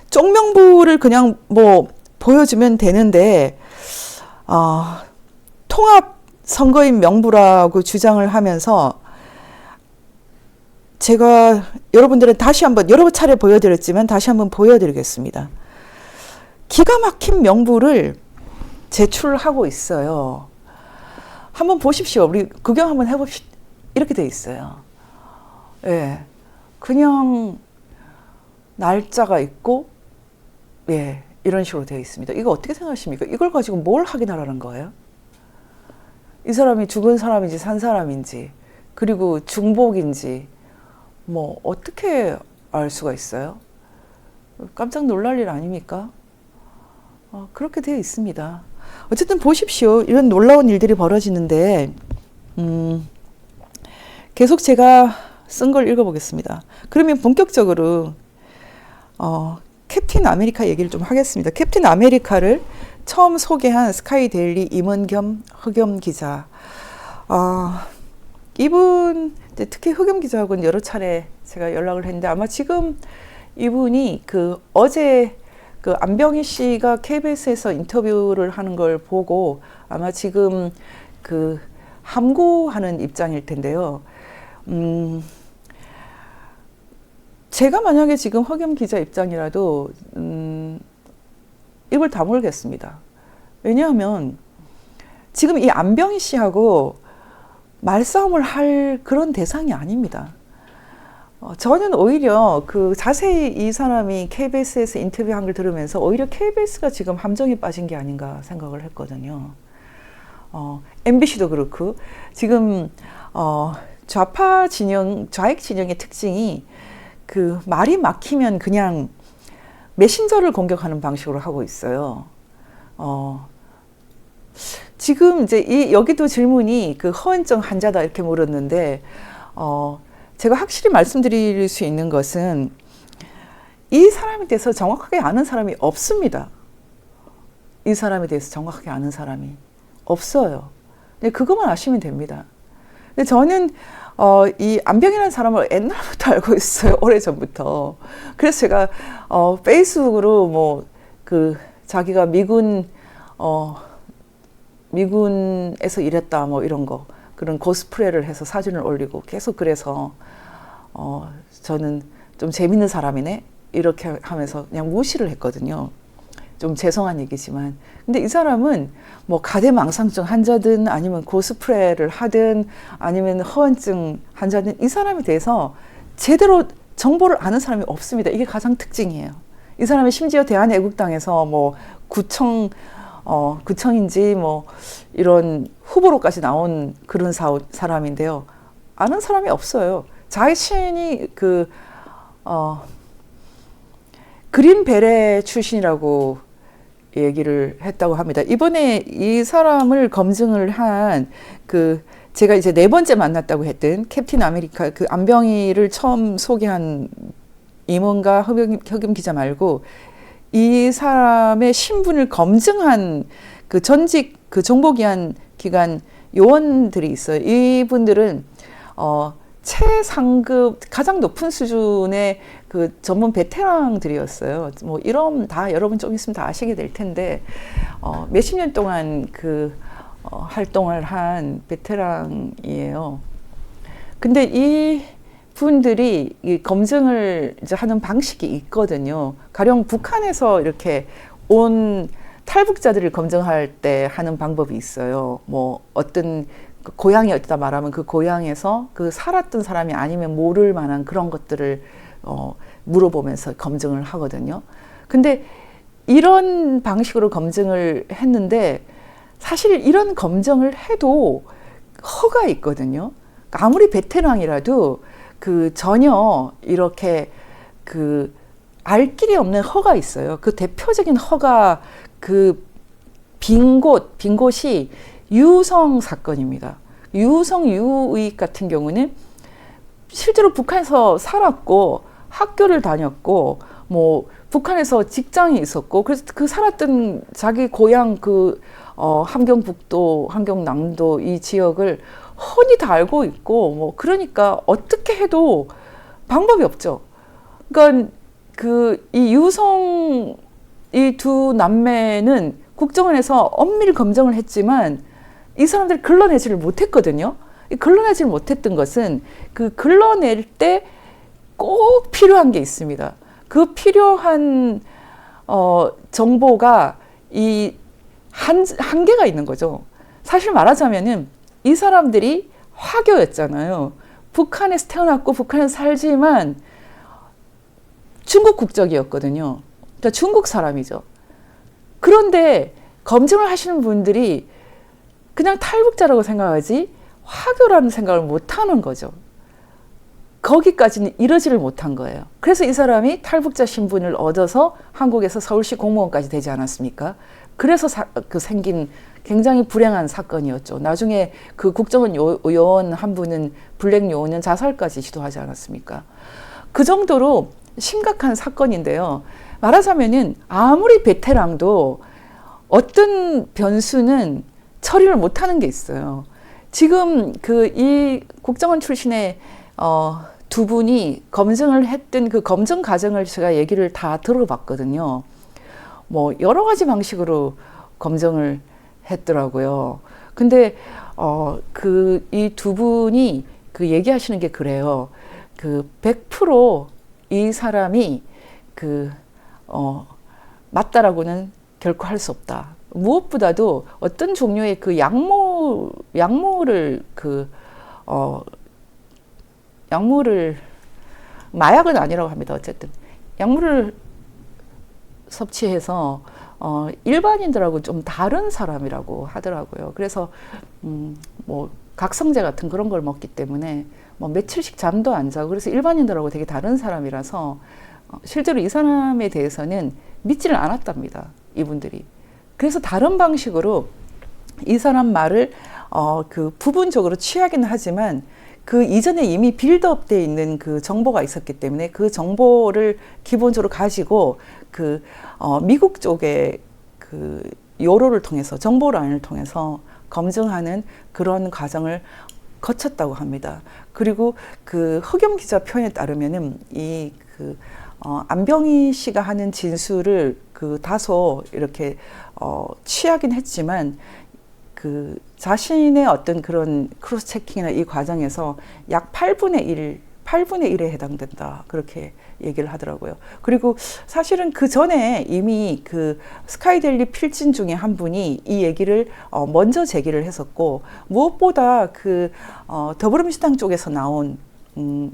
쪽명부를 그냥 뭐 보여주면 되는데 통합 선거인 명부라고 주장을 하면서 제가 여러분들은 다시 한번 여러 차례 보여드렸지만 다시 한번 보여드리겠습니다. 기가 막힌 명부를 제출하고 있어요. 한번 보십시오. 우리 구경 한번 해봅시다. 이렇게 돼 있어요. 예, 그냥 날짜가 있고, 예, 이런 식으로 되어 있습니다. 이거 어떻게 생각하십니까? 이걸 가지고 뭘 확인하라는 거예요? 이 사람이 죽은 사람인지 산 사람인지, 그리고 중복인지, 뭐 어떻게 알 수가 있어요? 깜짝 놀랄 일 아닙니까? 그렇게 되어 있습니다. 어쨌든 보십시오. 이런 놀라운 일들이 벌어지는데, 계속 제가 쓴 걸 읽어보겠습니다. 그러면 본격적으로 캡틴 아메리카 얘기를 좀 하겠습니다. 캡틴 아메리카를 처음 소개한 스카이 데일리 임원 겸 흑염 기자. 이분, 특히 흑염 기자하고는 여러 차례 제가 연락을 했는데, 아마 지금 이분이 어제 안병희 씨가 KBS에서 인터뷰를 하는 걸 보고 아마 지금 함구하는 입장일 텐데요. 제가 만약에 지금 흑염 기자 입장이라도 입을 다물겠습니다. 왜냐하면 지금 이 안병희 씨하고 말싸움을 할 그런 대상이 아닙니다. 저는 오히려 자세히 이 사람이 KBS에서 인터뷰한 걸 들으면서 오히려 KBS가 지금 함정에 빠진 게 아닌가 생각을 했거든요. MBC도 그렇고 지금 좌파 진영, 좌익 진영의 특징이 말이 막히면 그냥 메신저를 공격하는 방식으로 하고 있어요. 지금 이제 여기도 질문이 허언증 환자다 이렇게 물었는데, 제가 확실히 말씀드릴 수 있는 것은 이 사람에 대해서 정확하게 아는 사람이 없습니다. 이 사람에 대해서 정확하게 아는 사람이 없어요. 그것만 아시면 됩니다. 근데 저는 이 안병이라는 사람을 옛날부터 알고 있어요. 오래전부터. 그래서 제가 페이스북으로 자기가 미군에서 일했다 이런 거, 그런 코스프레를 해서 사진을 올리고 계속, 그래서 저는 좀 재밌는 사람이네 이렇게 하면서 그냥 무시를 했거든요. 좀 죄송한 얘기지만. 근데 이 사람은 가대망상증 환자든 아니면 코스프레를 하든 아니면 허언증 환자든 이 사람에 대해서 제대로 정보를 아는 사람이 없습니다. 이게 가장 특징이에요. 이 사람이 심지어 대한애국당에서 구청인지 이런 후보로까지 나온 그런 사람인데요. 아는 사람이 없어요. 자신이 그린 베레 출신이라고 얘기를 했다고 합니다. 이번에 이 사람을 검증을 한 제가 이제 4번째 만났다고 했던 캡틴 아메리카 안병희를 처음 소개한 임원가 흑염 기자 말고 이 사람의 신분을 검증한 전직 정보기관 요원들이 있어요. 이분들은 최상급 가장 높은 수준의 전문 베테랑들이었어요. 이런 다 여러분 좀 있으면 다 아시게 될 텐데 몇십 년 동안 활동을 한 베테랑이에요. 근데 이 분들이 이 검증을 이제 하는 방식이 있거든요. 가령 북한에서 이렇게 온 탈북자들을 검증할 때 하는 방법이 있어요. 어떤 고향이 어디다 말하면 그 고향에서 살았던 사람이 아니면 모를 만한 그런 것들을 물어보면서 검증을 하거든요. 근데 이런 방식으로 검증을 했는데 사실 이런 검증을 해도 허가 있거든요. 아무리 베테랑이라도 전혀 이렇게 알 길이 없는 허가 있어요. 대표적인 허가 빈 곳이 유성 사건입니다. 유성 유의 같은 경우는 실제로 북한에서 살았고 학교를 다녔고 북한에서 직장이 있었고 그래서 살았던 자기 고향 함경북도, 함경남도 이 지역을 훤히 다 알고 있고 그러니까 어떻게 해도 방법이 없죠. 그러니까 이 유성 이 두 남매는 국정원에서 엄밀히 검증을 했지만 이 사람들이 걸러내지를 못했거든요. 걸러내지 못했던 것은 그 걸러낼 때 꼭 필요한 게 있습니다. 그 필요한 정보가 이 한계가 있는 거죠. 사실 말하자면은 이 사람들이 화교였잖아요. 북한에서 태어났고 북한에서 살지만 중국 국적이었거든요. 그러니까 중국 사람이죠. 그런데 검증을 하시는 분들이 그냥 탈북자라고 생각하지 화교라는 생각을 못하는 거죠. 거기까지는 이러지를 못한 거예요. 그래서 이 사람이 탈북자 신분을 얻어서 한국에서 서울시 공무원까지 되지 않았습니까? 그래서 생긴 굉장히 불행한 사건이었죠. 나중에 그 국정원 요원 한 분은 블랙 요원은 자살까지 시도하지 않았습니까? 그 정도로 심각한 사건인데요. 말하자면은 아무리 베테랑도 어떤 변수는 처리를 못하는 게 있어요. 지금 이 국정원 출신의 두 분이 검증을 했던 그 검증 과정을 제가 얘기를 다 들어봤거든요. 뭐 여러 가지 방식으로 검증을 했더라고요. 근데 이 두 분이 그 얘기하시는 게 그래요. 100% 이 사람이 맞다라고는 결코 할 수 없다. 무엇보다도 어떤 종류의 그 약물을 마약은 아니라고 합니다. 어쨌든 약물을 섭취해서 일반인들하고 좀 다른 사람이라고 하더라고요. 그래서 뭐 각성제 같은 그런 걸 먹기 때문에 뭐 며칠씩 잠도 안 자고 그래서 일반인들하고 되게 다른 사람이라서 실제로 이 사람에 대해서는 믿지를 않았답니다. 이분들이. 그래서 다른 방식으로 이 사람 말을 부분적으로 취하기는 하지만 그 이전에 이미 빌드업되어 있는 그 정보가 있었기 때문에 그 정보를 기본적으로 가지고 미국 쪽의 요로를 통해서 정보라인을 통해서 검증하는 그런 과정을 거쳤다고 합니다. 그리고 허겸 기자 표현에 따르면은 안병희 씨가 하는 진술을 다소 이렇게 취하긴 했지만 자신의 어떤 그런 크로스 체킹이나 이 과정에서 약 8분의 1에 해당된다. 그렇게 얘기를 하더라고요. 그리고 사실은 그 전에 이미 스카이데일리 필진 중에 한 분이 이 얘기를 먼저 제기를 했었고, 무엇보다 더불어민주당 쪽에서 나온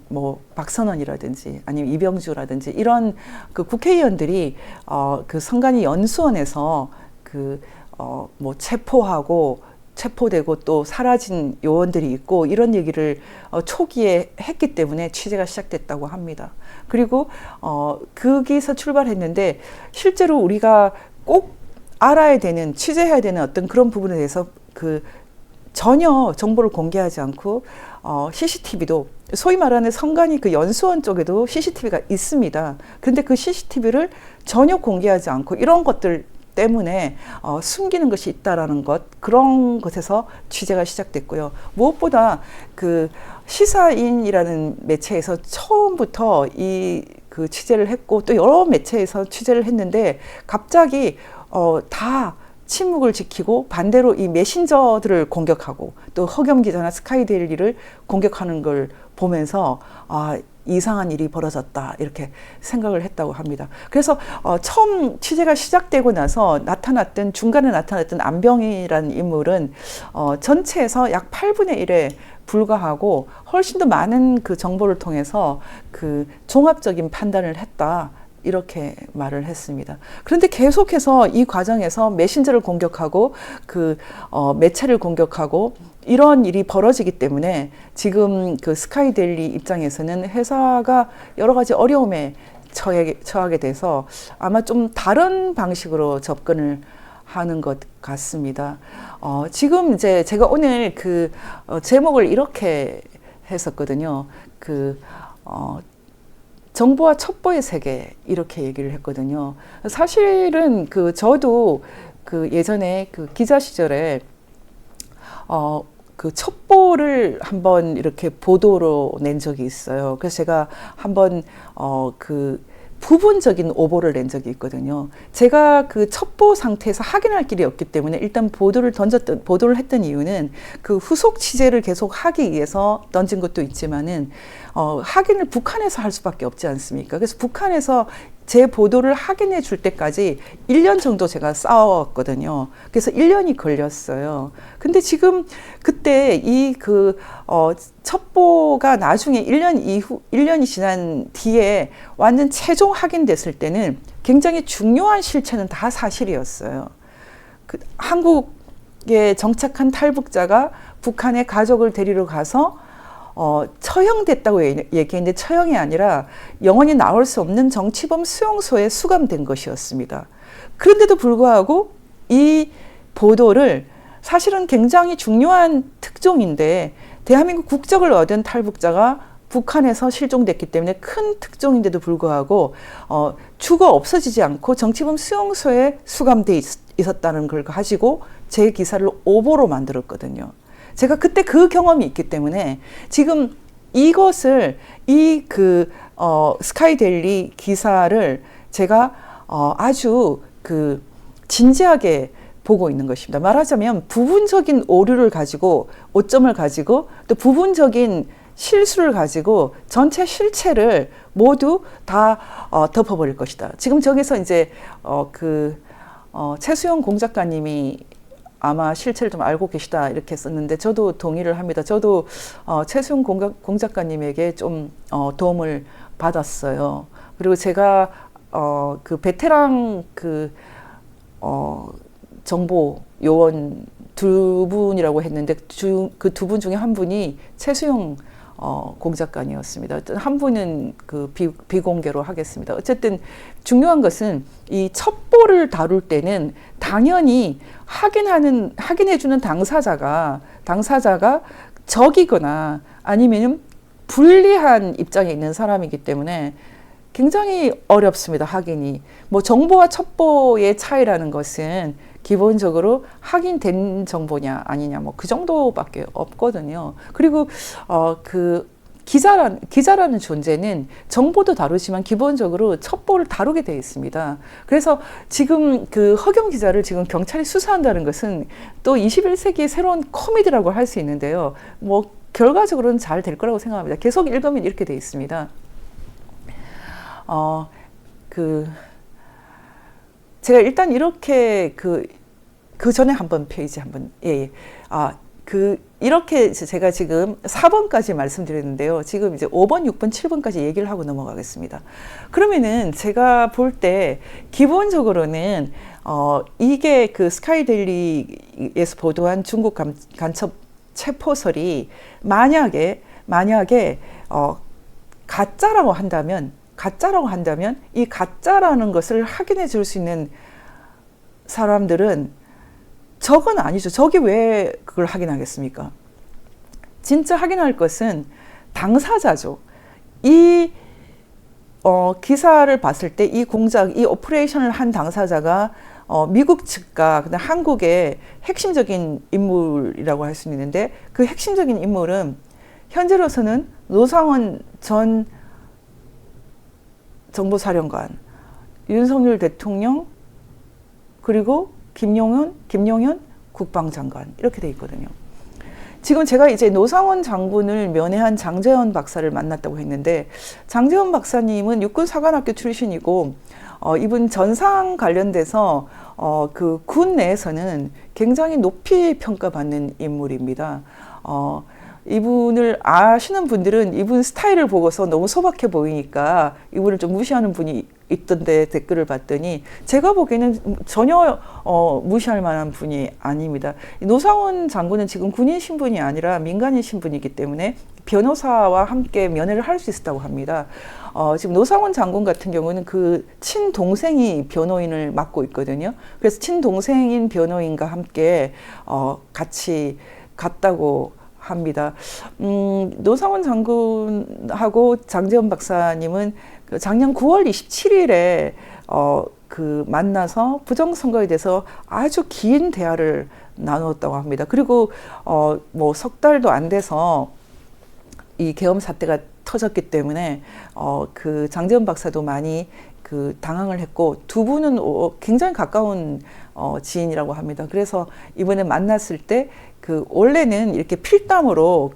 뭐 박선원이라든지 아니면 이병주라든지 이런 국회의원들이 선관위 연수원에서 뭐 체포되고 또 사라진 요원들이 있고 이런 얘기를 초기에 했기 때문에 취재가 시작됐다고 합니다. 그리고 거기서 출발했는데 실제로 우리가 꼭 알아야 되는 취재해야 되는 어떤 그런 부분에 대해서 전혀 정보를 공개하지 않고 CCTV도 소위 말하는 선관위 연수원 쪽에도 CCTV가 있습니다. 그런데 그 CCTV를 전혀 공개하지 않고 이런 것들 때문에 숨기는 것이 있다라는 그런 것에서 취재가 시작됐고요. 무엇보다 시사인이라는 매체에서 처음부터 취재를 했고 또 여러 매체에서 취재를 했는데 갑자기 다 침묵을 지키고 반대로 이 메신저들을 공격하고 또 허겸 기자나 스카이데일리를 공격하는 걸 보면서 이상한 일이 벌어졌다 이렇게 생각을 했다고 합니다. 그래서 처음 취재가 시작되고 나서 중간에 나타났던 안병희라는 인물은 전체에서 약 8분의 1에 불과하고 훨씬 더 많은 정보를 통해서 종합적인 판단을 했다. 이렇게 말을 했습니다. 그런데 계속해서 이 과정에서 메신저를 공격하고 매체를 공격하고 이런 일이 벌어지기 때문에 지금 스카이데일리 입장에서는 회사가 여러 가지 어려움에 처하게 돼서 아마 좀 다른 방식으로 접근을 하는 것 같습니다. 지금 이제 제가 오늘 제목을 이렇게 했었거든요. 정보와 첩보의 세계 이렇게 얘기를 했거든요. 사실은 저도 예전에 기자 시절에 첩보를 한번 이렇게 보도로 낸 적이 있어요. 그래서 제가 한번 부분적인 오보를 낸 적이 있거든요. 제가 그 첩보 상태에서 확인할 길이 없기 때문에 일단 보도를 했던 이유는 그 후속 취재를 계속 하기 위해서 던진 것도 있지만은 확인을 북한에서 할 수밖에 없지 않습니까? 그래서 북한에서 제 보도를 확인해 줄 때까지 1년 정도 제가 싸웠거든요. 그래서 1년이 걸렸어요. 근데 지금 그때 첩보가 나중에 1년이 지난 뒤에 완전 최종 확인됐을 때는 굉장히 중요한 실체는 다 사실이었어요. 한국에 정착한 탈북자가 북한의 가족을 데리러 가서 처형됐다고 얘기했는데 처형이 아니라 영원히 나올 수 없는 정치범 수용소에 수감된 것이었습니다. 그런데도 불구하고 이 보도를 사실은 굉장히 중요한 특종인데 대한민국 국적을 얻은 탈북자가 북한에서 실종됐기 때문에 큰 특종인데도 불구하고 죽어 없어지지 않고 정치범 수용소에 수감돼 있었다는 걸 가지고 제 기사를 오보로 만들었거든요. 제가 그때 그 경험이 있기 때문에 지금 이것을 스카이데일리 기사를 제가 아주 진지하게 보고 있는 것입니다. 말하자면 부분적인 오류를 가지고 오점을 가지고 또 부분적인 실수를 가지고 전체 실체를 모두 다 덮어버릴 것이다. 지금 저기서 이제 최수영 공작가님이 아마 실체를 좀 알고 계시다 이렇게 썼는데 저도 동의를 합니다. 저도 최수영 공작가님에게 좀 도움을 받았어요. 그리고 제가 베테랑 정보 요원 두 분이라고 했는데 그 두 분 중에 한 분이 최수영 공작관이었습니다. 한 분은 비공개로 하겠습니다. 어쨌든 중요한 것은 이 첩보를 다룰 때는 당연히 확인해주는 당사자가 적이거나 아니면 불리한 입장에 있는 사람이기 때문에 굉장히 어렵습니다. 확인이. 정보와 첩보의 차이라는 것은 기본적으로 확인된 정보냐 아니냐 그 정도밖에 없거든요. 그리고 기자라는 존재는 정보도 다루지만 기본적으로 첩보를 다루게 되어 있습니다. 그래서 지금 허경 기자를 지금 경찰이 수사한다는 것은 또 21세기의 새로운 코미디라고 할 수 있는데요. 결과적으로는 잘 될 거라고 생각합니다. 계속 읽으면 이렇게 되어 있습니다. 제가 일단 이렇게 그 전에 한번 페이지 한번 이렇게 제가 지금 4번까지 말씀드렸는데요. 지금 이제 5번, 6번, 7번까지 얘기를 하고 넘어가겠습니다. 그러면은 제가 볼 때 기본적으로는 이게 스카이데일리에서 보도한 중국 간첩 체포설이 만약에 가짜라고 한다면 이 가짜라는 것을 확인해 줄 수 있는 사람들은 적은 아니죠. 적이 왜 그걸 확인하겠습니까? 진짜 확인할 것은 당사자죠. 이 기사를 봤을 때 이 오퍼레이션을 한 당사자가 미국 측과 그다음 한국의 핵심적인 인물이라고 할 수 있는데 그 핵심적인 인물은 현재로서는 노상원 전 정보사령관, 윤석열 대통령, 그리고 김용현 국방장관 이렇게 돼 있거든요. 지금 제가 이제 노상원 장군을 면회한 장재원 박사를 만났다고 했는데 장재원 박사님은 육군사관학교 출신이고 이분 전상 관련돼서 군 내에서는 굉장히 높이 평가받는 인물입니다. 이분을 아시는 분들은 이분 스타일을 보고서 너무 소박해 보이니까 이분을 좀 무시하는 분이 있던데 댓글을 봤더니 제가 보기에는 전혀 무시할 만한 분이 아닙니다. 노상원 장군은 지금 군인 신분이 아니라 민간인 신분이기 때문에 변호사와 함께 면회를 할 수 있었다고 합니다. 지금 노상원 장군 같은 경우는 그 친동생이 변호인을 맡고 있거든요. 그래서 친동생인 변호인과 함께 같이 갔다고 합니다. 노상원 장군하고 장재원 박사님은 작년 9월 27일에 만나서 부정선거에 대해서 아주 긴 대화를 나누었다고 합니다. 그리고 석 달도 안 돼서 이 계엄 사태가 터졌기 때문에 장재원 박사도 많이 그 당황을 했고 두 분은 굉장히 가까운 지인이라고 합니다. 그래서 이번에 만났을 때 그 원래는 이렇게 필담으로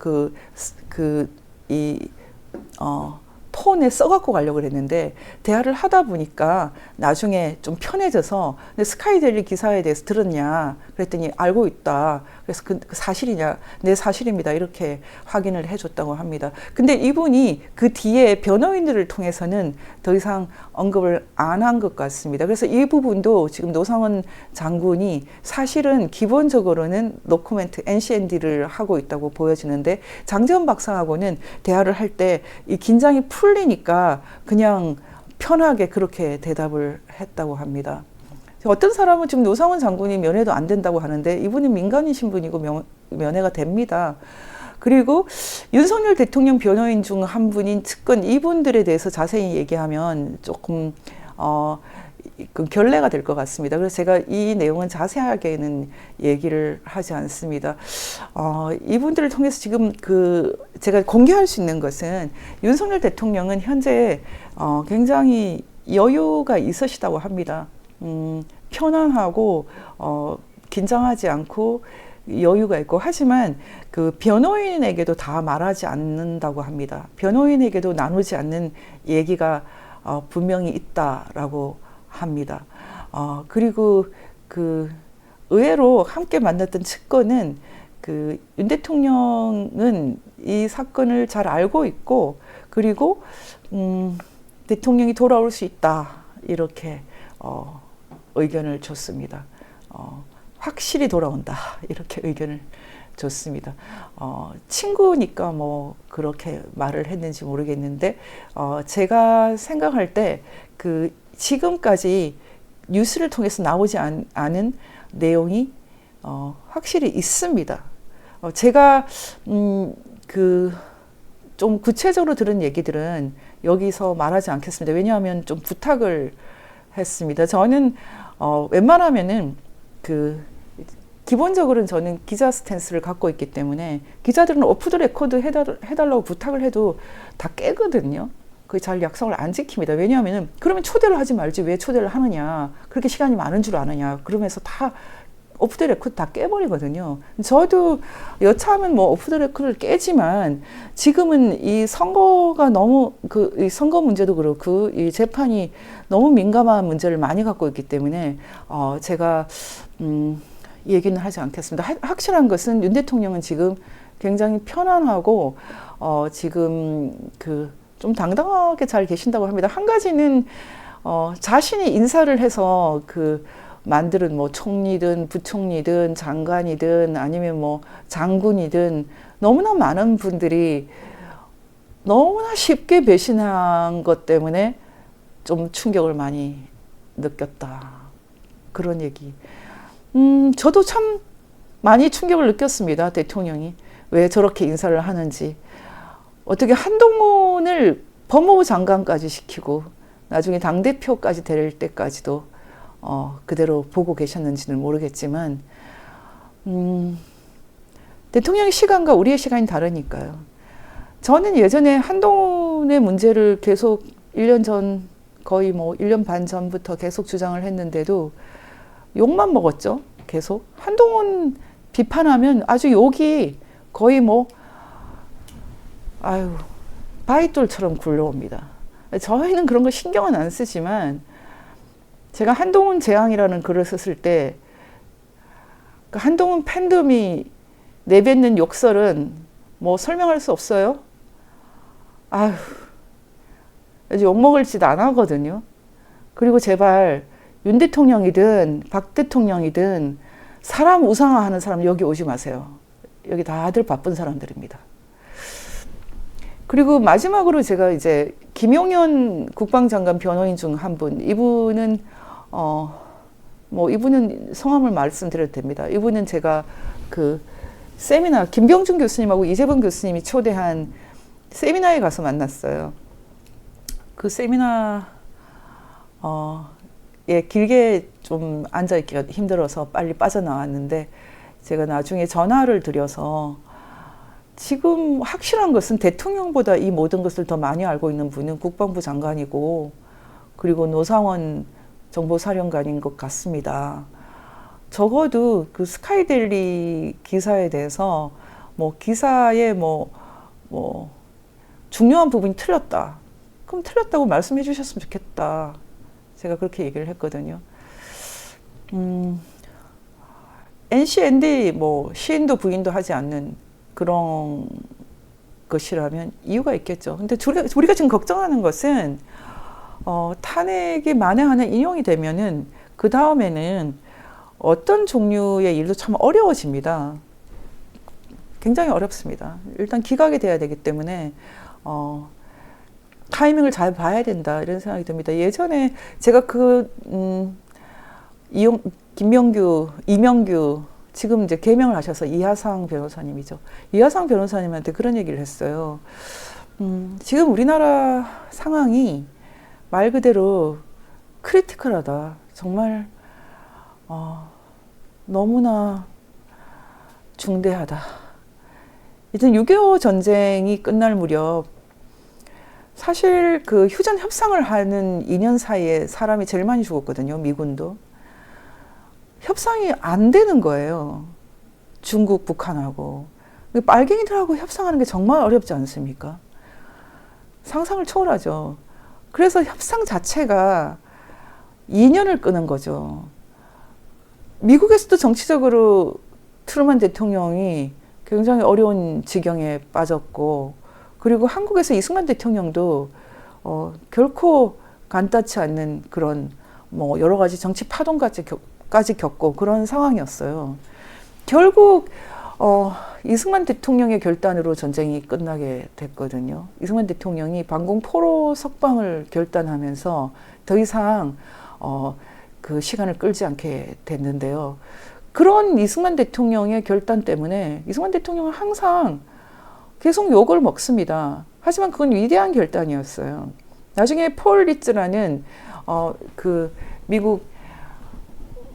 폰에 써갖고 가려고 그랬는데 대화를 하다 보니까 나중에 좀 편해져서 근데 스카이데일리 기사에 대해서 들었냐 그랬더니 알고 있다. 그래서 그 사실이냐? 네, 사실입니다. 이렇게 확인을 해줬다고 합니다. 근데 이분이 그 뒤에 변호인들을 통해서는 더 이상 언급을 안 한 것 같습니다. 그래서 이 부분도 지금 노상원 장군이 사실은 기본적으로는 노코멘트 NCND를 하고 있다고 보여지는데 장재원 박사하고는 대화를 할 때 이 긴장이 풀리니까 그냥 편하게 그렇게 대답을 했다고 합니다. 어떤 사람은 지금 노상원 장군이 면회도 안 된다고 하는데 이분은 민간이신 분이고 면회가 됩니다. 그리고 윤석열 대통령 변호인 중 한 분인 측근 이분들에 대해서 자세히 얘기하면 조금 그 결례가 될 것 같습니다. 그래서 제가 이 내용은 자세하게는 얘기를 하지 않습니다. 이분들을 통해서 지금 제가 공개할 수 있는 것은 윤석열 대통령은 현재 굉장히 여유가 있으시다고 합니다. 편안하고 긴장하지 않고 여유가 있고 하지만 그 변호인에게도 다 말하지 않는다고 합니다. 변호인에게도 나누지 않는 얘기가 분명히 있다라고 합니다. 그리고 의외로 함께 만났던 측근은 윤 대통령은 이 사건을 잘 알고 있고 그리고 대통령이 돌아올 수 있다 이렇게 의견을 줬습니다. 확실히 돌아온다 이렇게 의견을 줬습니다. 친구니까 뭐 그렇게 말을 했는지 모르겠는데 제가 생각할 때 지금까지 뉴스를 통해서 나오지 않은 내용이 확실히 있습니다. 제가 좀 구체적으로 들은 얘기들은 여기서 말하지 않겠습니다. 왜냐하면 좀 부탁을 했습니다. 저는 웬만하면은 기본적으로는 저는 기자 스탠스를 갖고 있기 때문에 기자들은 오프 더 레코드 해달라고 부탁을 해도 다 깨거든요. 그게 잘 약속을 안 지킵니다. 왜냐하면 그러면 초대를 하지 말지 왜 초대를 하느냐. 그렇게 시간이 많은 줄 아느냐. 그러면서 다 오프 더 레코드 다 깨버리거든요. 저도 여차하면 뭐 오프 더 레코드를 깨지만 지금은 이 선거가 너무 이 선거 문제도 그렇고 이 재판이 너무 민감한 문제를 많이 갖고 있기 때문에 제가 얘기는 하지 않겠습니다. 확실한 것은 윤 대통령은 지금 굉장히 편안하고 지금 좀 당당하게 잘 계신다고 합니다. 한 가지는 자신이 인사를 해서 만드는 뭐 총리든 부총리든 장관이든 아니면 뭐 장군이든 너무나 많은 분들이 너무나 쉽게 배신한 것 때문에 좀 충격을 많이 느꼈다. 그런 얘기. 저도 참 많이 충격을 느꼈습니다. 대통령이 왜 저렇게 인사를 하는지. 어떻게 한동훈을 법무부 장관까지 시키고 나중에 당대표까지 될 때까지도 그대로 보고 계셨는지는 모르겠지만 대통령의 시간과 우리의 시간이 다르니까요. 저는 예전에 한동훈의 문제를 계속 1년 전 거의 뭐 1년 반 전부터 계속 주장을 했는데도 욕만 먹었죠. 계속 한동훈 비판하면 아주 욕이 거의 뭐 바위돌처럼 굴러옵니다. 저희는 그런 거 신경은 안 쓰지만 제가 한동훈 재앙이라는 글을 썼을 때 한동훈 팬덤이 내뱉는 욕설은 뭐 설명할 수 없어요. 욕먹을 짓 안 하거든요. 그리고 제발 윤 대통령이든 박 대통령이든 사람 우상화하는 사람 여기 오지 마세요. 여기 다들 바쁜 사람들입니다. 그리고 마지막으로 제가 이제 김용현 국방장관 변호인 중 한 분, 이분은 이분은 성함을 말씀드려도 됩니다. 이분은 제가 세미나 김병준 교수님하고 이재범 교수님이 초대한 세미나에 가서 만났어요. 그 세미나 길게 좀 앉아있기가 힘들어서 빨리 빠져나왔는데 제가 나중에 전화를 드려서 지금 확실한 것은 대통령보다 이 모든 것을 더 많이 알고 있는 분은 국방부 장관이고 그리고 노상원 정보사령관인 것 같습니다. 적어도 그 스카이데일리 기사에 대해서 뭐 기사에 뭐 중요한 부분이 틀렸다. 그럼 틀렸다고 말씀해 주셨으면 좋겠다. 제가 그렇게 얘기를 했거든요. NCND 뭐 시인도 부인도 하지 않는 그런 것이라면 이유가 있겠죠. 근데 우리가 지금 걱정하는 것은 탄핵이 만에 하나 인용이 되면은 그 다음에는 어떤 종류의 일도 참 어려워집니다. 굉장히 어렵습니다. 일단 기각이 돼야 되기 때문에 타이밍을 잘 봐야 된다 이런 생각이 듭니다. 예전에 제가 이명규 지금 이제 개명을 하셔서 이하상 변호사님이죠. 이하상 변호사님한테 그런 얘기를 했어요. 지금 우리나라 상황이 말 그대로 크리티컬하다. 정말 너무나 중대하다. 이제 6.25 전쟁이 끝날 무렵 사실 그 휴전 협상을 하는 2년 사이에 사람이 제일 많이 죽었거든요. 미군도. 협상이 안 되는 거예요. 중국, 북한하고. 빨갱이들하고 협상하는 게 정말 어렵지 않습니까? 상상을 초월하죠. 그래서 협상 자체가 2년을 끄는 거죠. 미국에서도 정치적으로 트루먼 대통령이 굉장히 어려운 지경에 빠졌고, 그리고 한국에서 이승만 대통령도 결코 간단치 않는 그런 뭐 여러 가지 정치 파동까지 겪고 그런 상황이었어요. 결국 이승만 대통령의 결단으로 전쟁이 끝나게 됐거든요. 이승만 대통령이 방공 포로 석방을 결단하면서 더 이상 그 시간을 끌지 않게 됐는데요. 그런 이승만 대통령의 결단 때문에 이승만 대통령은 항상 계속 욕을 먹습니다. 하지만 그건 위대한 결단이었어요. 나중에 폴 리츠라는 그 미국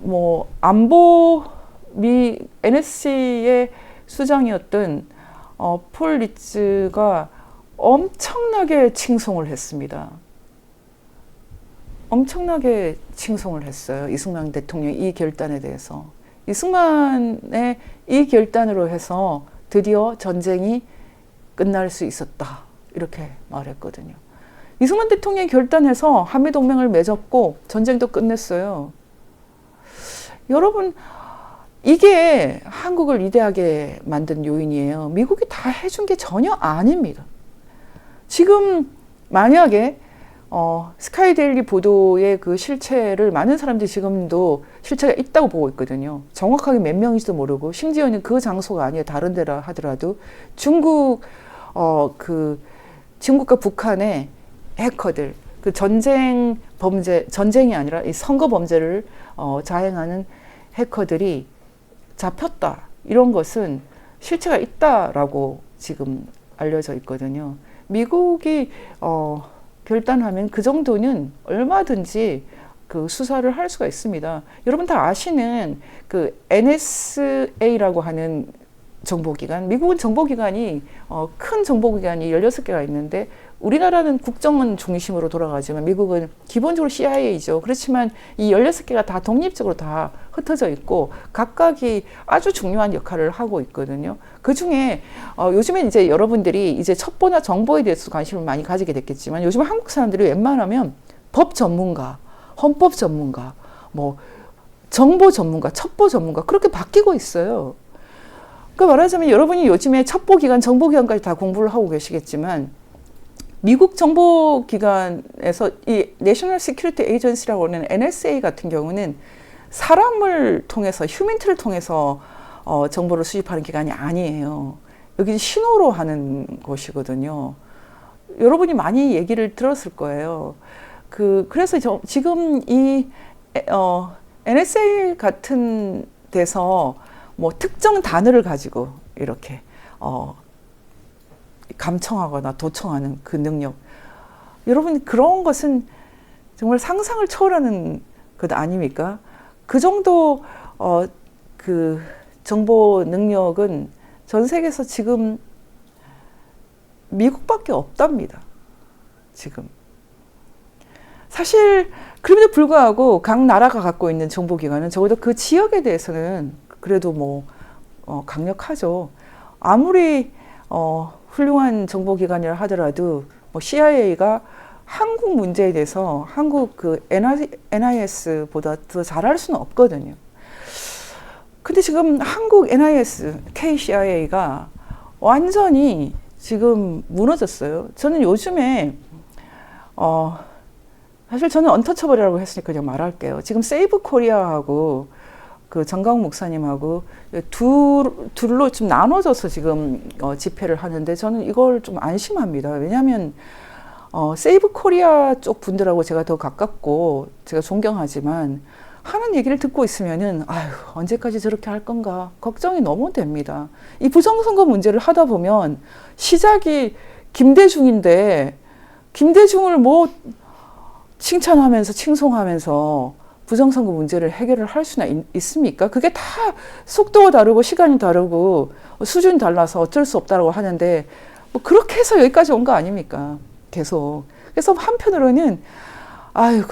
뭐 안보 NSC의 수장이었던 폴 리츠가 엄청나게 칭송을 했습니다. 엄청나게 칭송을 했어요. 이승만 대통령 이 결단에 대해서. 이승만의 이 결단으로 해서 드디어 전쟁이 끝날 수 있었다. 이렇게 말했거든요. 이승만 대통령이 결단해서 한미동맹을 맺었고 전쟁도 끝냈어요. 여러분, 이게 한국을 위대하게 만든 요인이에요. 미국이 다 해준 게 전혀 아닙니다. 지금 만약에 스카이데일리 보도의 그 실체를 많은 사람들이 지금도 실체가 있다고 보고 있거든요. 정확하게 몇 명인지도 모르고, 심지어는 그 장소가 아니에요. 다른 데라 하더라도 중국과 북한의 해커들, 그 전쟁이 아니라 이 선거 범죄를 자행하는 해커들이 잡혔다. 이런 것은 실체가 있다라고 지금 알려져 있거든요. 미국이 결단하면 그 정도는 얼마든지 그 수사를 할 수가 있습니다. 여러분 다 아시는 그 NSA라고 하는 정보기관, 미국은 정보기관이 큰 정보기관이 16개가 있는데 우리나라는 국정원 중심으로 돌아가지만 미국은 기본적으로 CIA죠. 그렇지만 이 16개가 다 독립적으로 다 흩어져 있고 각각이 아주 중요한 역할을 하고 있거든요. 그 중에 요즘에 이제 여러분들이 이제 첩보나 정보에 대해서 관심을 많이 가지게 됐겠지만 요즘 한국 사람들이 웬만하면 법 전문가, 헌법 전문가, 뭐 정보 전문가, 첩보 전문가 그렇게 바뀌고 있어요. 그러니까 말하자면 여러분이 요즘에 첩보기관, 정보기관까지 다 공부를 하고 계시겠지만 미국 정보기관에서 이 National Security Agency라고 하는 NSA 같은 경우는 사람을 통해서, 휴민트를 통해서 정보를 수집하는 기관이 아니에요. 여기는 신호로 하는 곳이거든요. 여러분이 많이 얘기를 들었을 거예요. 그래서 지금 이 NSA 같은 데서 뭐 특정 단어를 가지고 이렇게 감청하거나 도청하는 그 능력. 여러분 그런 것은 정말 상상을 초월하는 것 아닙니까? 그 정도 그 정보 능력은 전 세계에서 지금 미국밖에 없답니다. 지금. 사실 그럼에도 불구하고 각 나라가 갖고 있는 정보기관은 적어도 그 지역에 대해서는 그래도 뭐 강력하죠. 아무리 훌륭한 정보기관이라 하더라도 뭐 CIA가 한국 문제에 대해서 한국 그 NIS보다 더 잘할 수는 없거든요. 근데 지금 한국 NIS, KCIA가 완전히 지금 무너졌어요. 저는 요즘에 사실 저는 언터처블이라고 했으니까 그냥 말할게요. 지금 세이브 코리아하고 그 정강 목사님하고 둘로 좀 나눠져서 지금 집회를 하는데 저는 이걸 좀 안심합니다. 왜냐하면 세이브 코리아 쪽 분들하고 제가 더 가깝고 제가 존경하지만 하는 얘기를 듣고 있으면은 아유 언제까지 저렇게 할 건가 걱정이 너무 됩니다. 이 부정선거 문제를 하다 보면 시작이 김대중인데 김대중을 뭐 칭찬하면서 칭송하면서 부정선거 문제를 해결을 할 수나 있습니까? 그게 다 속도가 다르고 시간이 다르고 수준이 달라서 어쩔 수 없다고 하는데 뭐 그렇게 해서 여기까지 온 거 아닙니까? 계속. 그래서 한편으로는 아이고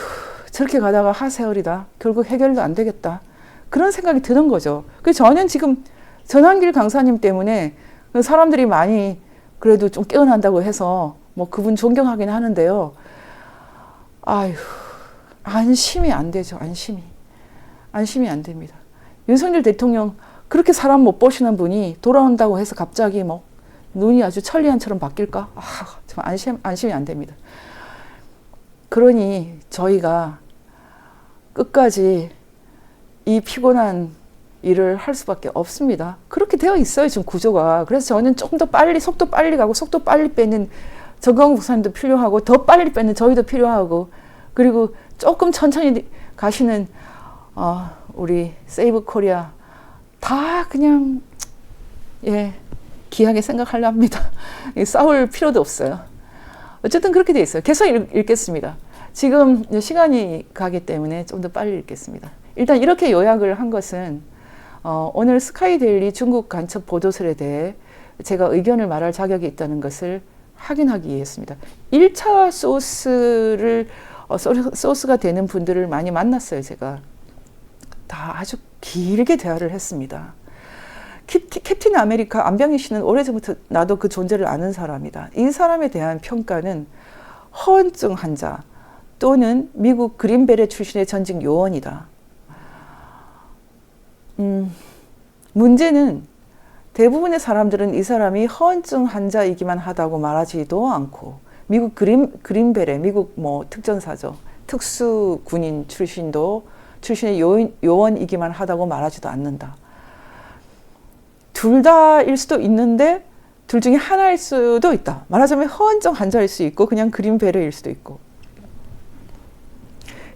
저렇게 가다가 하세월이다. 결국 해결도 안 되겠다. 그런 생각이 드는 거죠. 그래서 저는 지금 전한길 강사님 때문에 사람들이 많이 그래도 좀 깨어난다고 해서 뭐 그분 존경하긴 하는데요. 아유, 안심이 안 되죠. 안심이 안 됩니다. 윤석열 대통령 그렇게 사람 못 보시는 분이 돌아온다고 해서 갑자기 뭐 눈이 아주 천리안처럼 바뀔까? 정말 안심이 안 됩니다. 그러니 저희가 끝까지 이 피곤한 일을 할 수밖에 없습니다. 그렇게 되어 있어요, 지금 구조가. 그래서 저는 조금 더 빨리, 속도 빨리 가고, 속도 빨리 빼는 정강 목사님도 필요하고, 더 빨리 빼는 저희도 필요하고, 그리고 조금 천천히 가시는, 우리 세이브 코리아, 다 그냥, 귀하게 생각하려 합니다. 싸울 필요도 없어요. 어쨌든 그렇게 돼 있어요. 계속 읽겠습니다. 지금 시간이 가기 때문에 좀 더 빨리 읽겠습니다. 일단 이렇게 요약을 한 것은 오늘 스카이데일리 중국 간첩 보도설에 대해 제가 의견을 말할 자격이 있다는 것을 확인하기 위해였습니다. 1차 소스가 되는 분들을 많이 만났어요. 제가 다 아주 길게 대화를 했습니다. 캡틴 아메리카 안병희 씨는 오래전부터 나도 그 존재를 아는 사람이다. 이 사람에 대한 평가는 허언증 환자 또는 미국 그린베레 출신의 전직 요원이다. 문제는 대부분의 사람들은 이 사람이 허언증 환자이기만 하다고 말하지도 않고 미국 그린베레, 미국 뭐 특전사죠. 특수군인 출신의 요원이기만 하다고 말하지도 않는다. 둘 다일 수도 있는데 둘 중에 하나일 수도 있다. 말하자면 허언증 환자일 수 있고 그냥 그린베레일 수도 있고.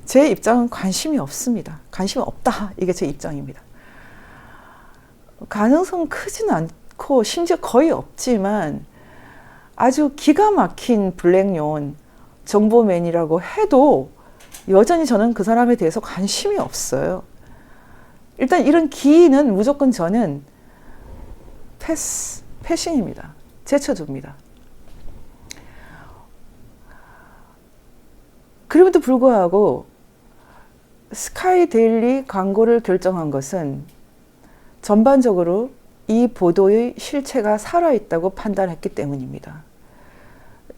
제 입장은 관심이 없습니다. 관심이 없다. 이게 제 입장입니다. 가능성 크지는 않고 심지어 거의 없지만 아주 기가 막힌 블랙요원 정보맨이라고 해도 여전히 저는 그 사람에 대해서 관심이 없어요. 일단 이런 기인은 무조건 저는 패싱입니다. 제쳐둡니다. 그럼에도 불구하고 스카이데일리 광고를 결정한 것은 전반적으로 이 보도의 실체가 살아있다고 판단했기 때문입니다.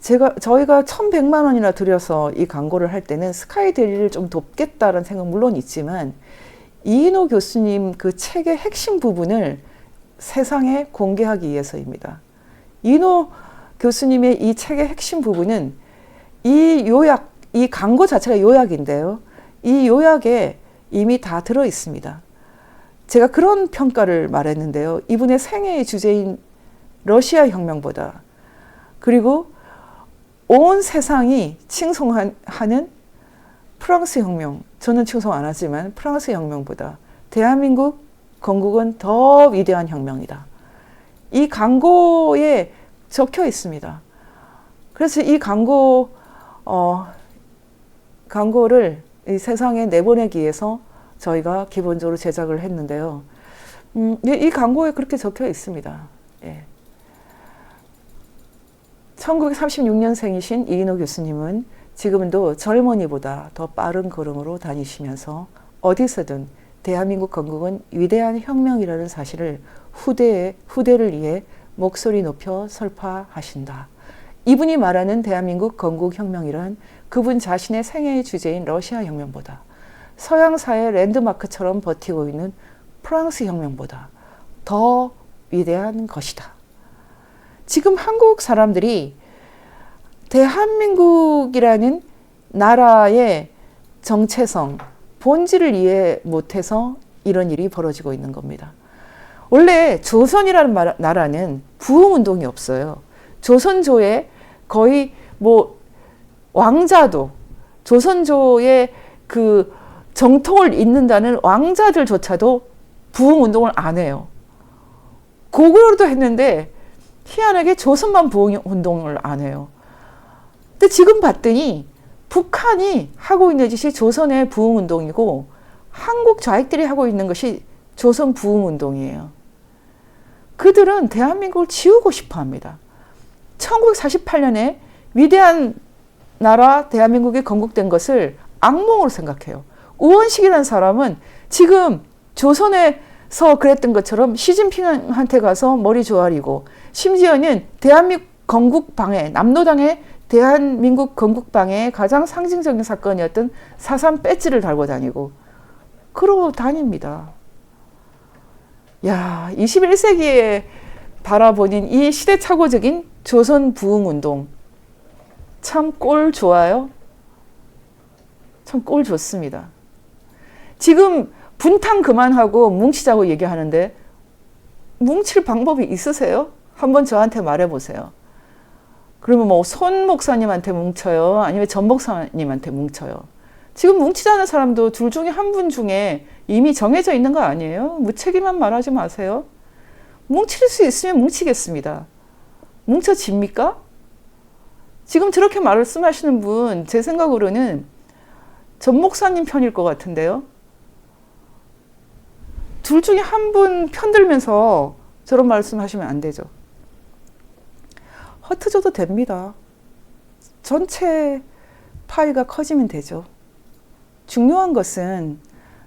저희가 1,100만 원이나 들여서 이 광고를 할 때는 스카이데일리를 좀 돕겠다는 생각 물론 있지만 이인호 교수님 그 책의 핵심 부분을 세상에 공개하기 위해서입니다. 이인호 교수님의 이 책의 핵심 부분은 이 광고 자체가 요약인데요. 이 요약에 이미 다 들어 있습니다. 제가 그런 평가를 말했는데요. 이분의 생애의 주제인 러시아 혁명보다 그리고 온 세상이 칭송하는 프랑스 혁명, 저는 칭송 안 하지만 프랑스 혁명보다 대한민국 건국은 더 위대한 혁명이다. 이 광고에 적혀 있습니다. 그래서 이 광고를 이 세상에 내보내기 위해서 저희가 기본적으로 제작을 했는데요. 이 광고에 그렇게 적혀 있습니다. 1936년생이신 이인호 교수님은 지금도 젊은이보다 더 빠른 걸음으로 다니시면서 어디서든 대한민국 건국은 위대한 혁명이라는 사실을 후대를 위해 목소리 높여 설파하신다. 이분이 말하는 대한민국 건국혁명이란 그분 자신의 생애의 주제인 러시아 혁명보다, 서양 사회 랜드마크처럼 버티고 있는 프랑스 혁명보다 더 위대한 것이다. 지금 한국 사람들이 대한민국이라는 나라의 정체성, 본질을 이해 못해서 이런 일이 벌어지고 있는 겁니다. 원래 조선이라는 나라는 부흥운동이 없어요. 조선조에 거의 뭐 왕자도, 조선조의 그 정통을 잇는다는 왕자들조차도 부흥운동을 안 해요. 고구려도 했는데 희한하게 조선만 부흥운동을 안 해요. 근데 지금 봤더니 북한이 하고 있는 짓이 조선의 부흥운동이고 한국 좌익들이 하고 있는 것이 조선 부흥운동이에요. 그들은 대한민국을 지우고 싶어 합니다. 1948년에 위대한 나라 대한민국이 건국된 것을 악몽으로 생각해요. 우원식이라는 사람은 지금 조선에서 그랬던 것처럼 시진핑한테 가서 머리 조아리고, 심지어는 대한민국 건국방해, 남로당의 대한민국 건국방해의 가장 상징적인 사건이었던 4.3 배지를 달고 다니고 그러고 다닙니다. 야, 21세기에 바라보는 이 시대착오적인 조선 부흥운동 참 꼴 좋아요. 참 꼴 좋습니다. 지금 분탕 그만하고 뭉치자고 얘기하는데 뭉칠 방법이 있으세요? 한번 저한테 말해보세요. 그러면 뭐 손 목사님한테 뭉쳐요? 아니면 전 목사님한테 뭉쳐요? 지금 뭉치자는 사람도 둘 중에 한 분 중에 이미 정해져 있는 거 아니에요? 무책임한 말하지 마세요. 뭉칠 수 있으면 뭉치겠습니다. 뭉쳐집니까? 지금 저렇게 말씀하시는 분 제 생각으로는 전 목사님 편일 것 같은데요. 둘 중에 한 분 편들면서 저런 말씀하시면 안 되죠. 흩어져도 됩니다. 전체 파이가 커지면 되죠. 중요한 것은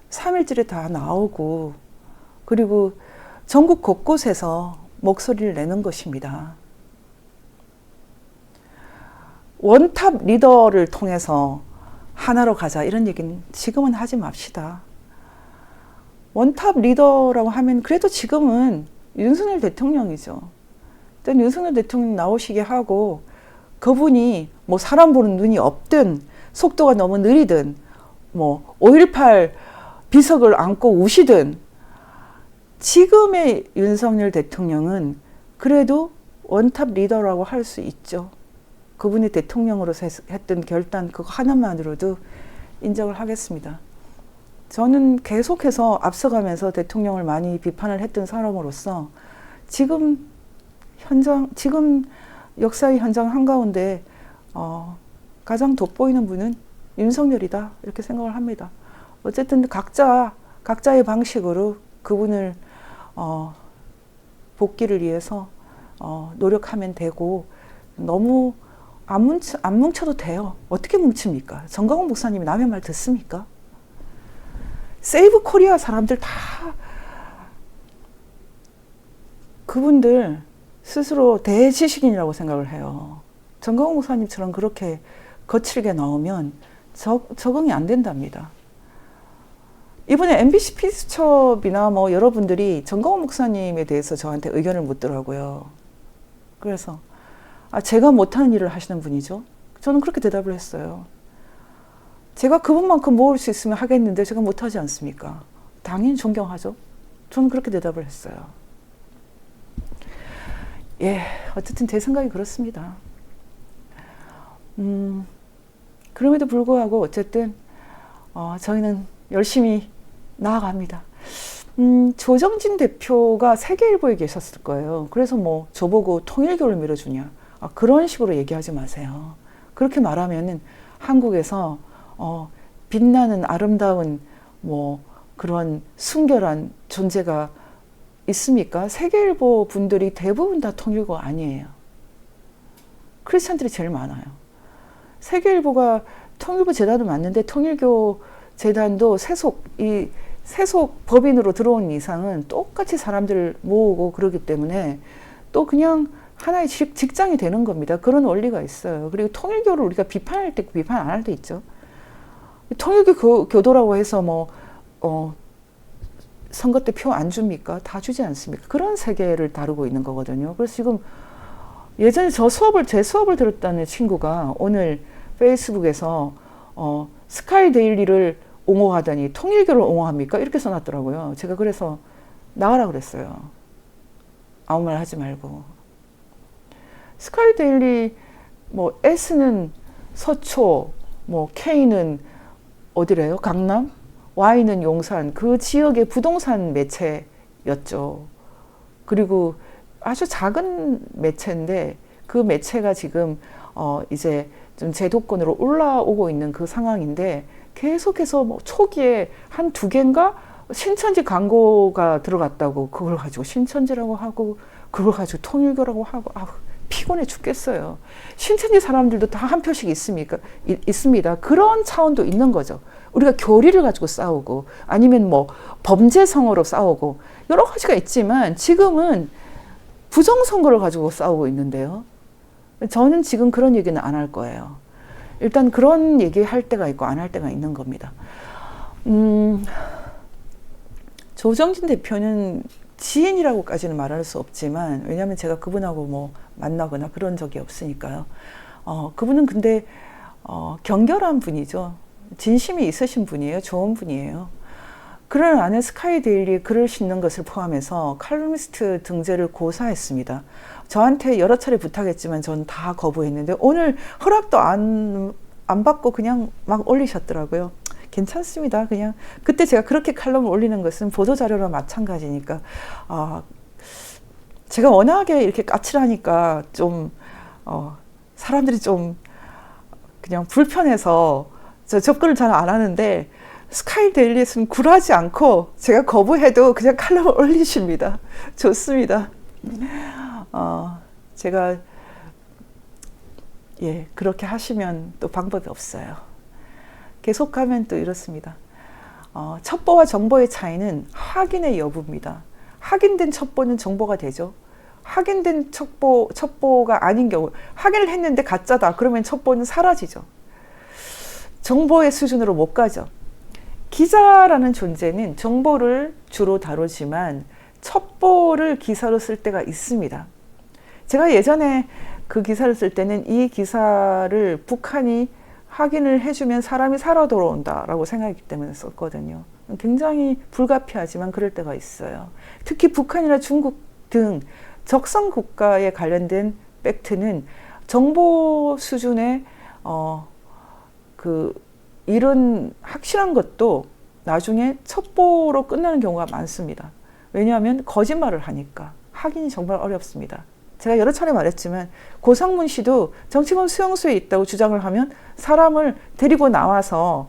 3.1절에 다 나오고 그리고 전국 곳곳에서 목소리를 내는 것입니다. 원탑 리더를 통해서 하나로 가자 이런 얘기는 지금은 하지 맙시다. 원탑 리더라고 하면 그래도 지금은 윤석열 대통령이죠. 일단 윤석열 대통령 나오시게 하고 그분이 뭐 사람 보는 눈이 없든 속도가 너무 느리든 뭐 5.18 비석을 안고 우시든 지금의 윤석열 대통령은 그래도 원탑 리더라고 할 수 있죠. 그분이 대통령으로서 했던 결단 그거 하나만으로도 인정을 하겠습니다. 저는 계속해서 앞서가면서 대통령을 많이 비판을 했던 사람으로서 지금 역사의 현장 한가운데 가장 돋보이는 분은 윤석열이다 이렇게 생각을 합니다. 어쨌든 각자의 방식으로 그분을 복귀를 위해서 노력하면 되고 너무 안 뭉쳐도 돼요. 어떻게 뭉칩니까? 정광훈 목사님이 남의 말 듣습니까? 세이브 코리아 사람들 다 그분들 스스로 대지식인이라고 생각을 해요. 정광훈 목사님처럼 그렇게 거칠게 나오면 적응이 안 된답니다. 이번에 MBC 피스첩이나 뭐 여러분들이 정광훈 목사님에 대해서 저한테 의견을 묻더라고요. 그래서 제가 못하는 일을 하시는 분이죠. 저는 그렇게 대답을 했어요. 제가 그분만큼 모을 수 있으면 하겠는데 제가 못하지 않습니까? 당연히 존경하죠. 저는 그렇게 대답을 했어요. 예, 어쨌든 제 생각이 그렇습니다. 그럼에도 불구하고 어쨌든 저희는 열심히 나아갑니다. 조정진 대표가 세계일보에 계셨을 거예요. 그래서 뭐 저보고 통일교를 밀어주냐 그런 식으로 얘기하지 마세요. 그렇게 말하면은 한국에서 빛나는 아름다운 뭐 그런 순결한 존재가 있습니까? 세계일보 분들이 대부분 다 통일교 아니에요. 크리스천들이 제일 많아요. 세계일보가 통일부 재단은 맞는데 통일교 재단도 세속 법인으로 들어온 이상은 똑같이 사람들을 모으고 그러기 때문에 또 그냥 하나의 직장이 되는 겁니다. 그런 원리가 있어요. 그리고 통일교를 우리가 비판할 때 있고 비판 안 할 때 있죠. 통일교 교도라고 해서 선거 때 표 안 줍니까? 다 주지 않습니까? 그런 세계를 다루고 있는 거거든요. 그래서 지금 예전에 제 수업을 들었다는 친구가 오늘 페이스북에서 스카이 데일리를 옹호하더니 통일교를 옹호합니까? 이렇게 써놨더라고요. 제가 그래서 나가라 그랬어요. 아무 말 하지 말고. 스카이 데일리 S는 서초, K는 어디래요? 강남? Y는 용산. 그 지역의 부동산 매체였죠. 그리고 아주 작은 매체인데 그 매체가 지금 이제 좀 제도권으로 올라오고 있는 그 상황인데 계속해서 초기에 한 2개인가 신천지 광고가 들어갔다고 그걸 가지고 신천지라고 하고 그걸 가지고 통일교라고 하고 피곤해 죽겠어요. 신천지 사람들도 다 한 표씩 있습니다. 그런 차원도 있는 거죠. 우리가 교리를 가지고 싸우고 아니면 범죄성어로 싸우고 여러 가지가 있지만 지금은 부정선거를 가지고 싸우고 있는데요. 저는 지금 그런 얘기는 안 할 거예요. 일단 그런 얘기 할 때가 있고 안 할 때가 있는 겁니다. 조정진 대표는 지인이라고까지는 말할 수 없지만 왜냐하면 제가 그분하고 만나거나 그런 적이 없으니까요. 그분은 근데 경결한 분이죠. 진심이 있으신 분이에요. 좋은 분이에요. 그런 안에 스카이 데일리 글을 싣는 것을 포함해서 칼럼니스트 등재를 고사했습니다. 저한테 여러 차례 부탁했지만 전 다 거부했는데 오늘 허락도 안 받고 그냥 막 올리셨더라고요. 괜찮습니다. 그냥 그때 제가 그렇게 칼럼을 올리는 것은 보도자료랑 마찬가지니까 제가 워낙에 이렇게 까칠하니까 좀 사람들이 좀 그냥 불편해서 접근을 잘 안 하는데 스카이 데일리에서는 굴하지 않고 제가 거부해도 그냥 칼럼을 올리십니다. 좋습니다. 제가 그렇게 하시면 또 방법이 없어요. 계속하면 또 이렇습니다. 첩보와 정보의 차이는 확인의 여부입니다. 확인된 첩보는 정보가 되죠. 확인된 첩보가 아닌 경우 확인을 했는데 가짜다 그러면 첩보는 사라지죠. 정보의 수준으로 못 가죠. 기자라는 존재는 정보를 주로 다루지만 첩보를 기사로 쓸 때가 있습니다. 제가 예전에 그 기사를 쓸 때는 이 기사를 북한이 확인을 해주면 사람이 살아 돌아온다라고 생각했기 때문에 썼거든요. 굉장히 불가피하지만 그럴 때가 있어요. 특히 북한이나 중국 등 적성 국가에 관련된 팩트는 정보 수준의 이런 확실한 것도 나중에 첩보로 끝나는 경우가 많습니다. 왜냐하면 거짓말을 하니까 확인이 정말 어렵습니다. 제가 여러 차례 말했지만 고상문 씨도 정치범 수용소에 있다고 주장을 하면 사람을 데리고 나와서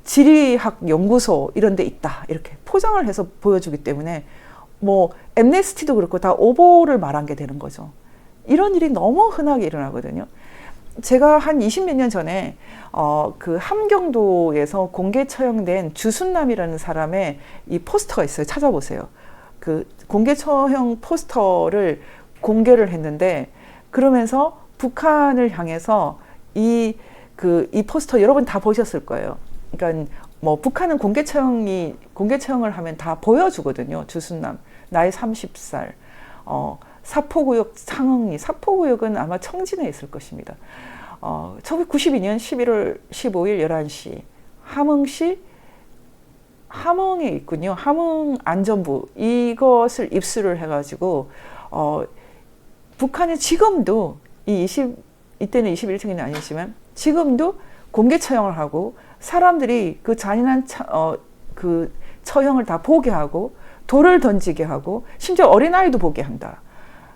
지리학 연구소 이런 데 있다 이렇게 포장을 해서 보여주기 때문에 엠네스티도 그렇고 다 오보를 말한 게 되는 거죠. 이런 일이 너무 흔하게 일어나거든요. 제가 한 20몇 년 전에 그 함경도에서 공개 처형된 주순남이라는 사람의 이 포스터가 있어요. 찾아보세요. 그 공개 처형 포스터를 공개를 했는데 그러면서 북한을 향해서 이 포스터 여러분 다 보셨을 거예요. 그러니까 북한은 공개 처형을 하면 다 보여주거든요. 주순남 나이 30살 사포구역 창흥리 사포구역은 아마 청진에 있을 것입니다. 1992년 11월 15일 11시 함흥시 함흥에 있군요. 함흥안전부 이것을 입수를 해가지고 북한은 지금도 이때는 21세기는 아니지만 지금도 공개 처형을 하고 사람들이 그 잔인한 그 처형을 다 보게 하고 돌을 던지게 하고 심지어 어린아이도 보게 한다.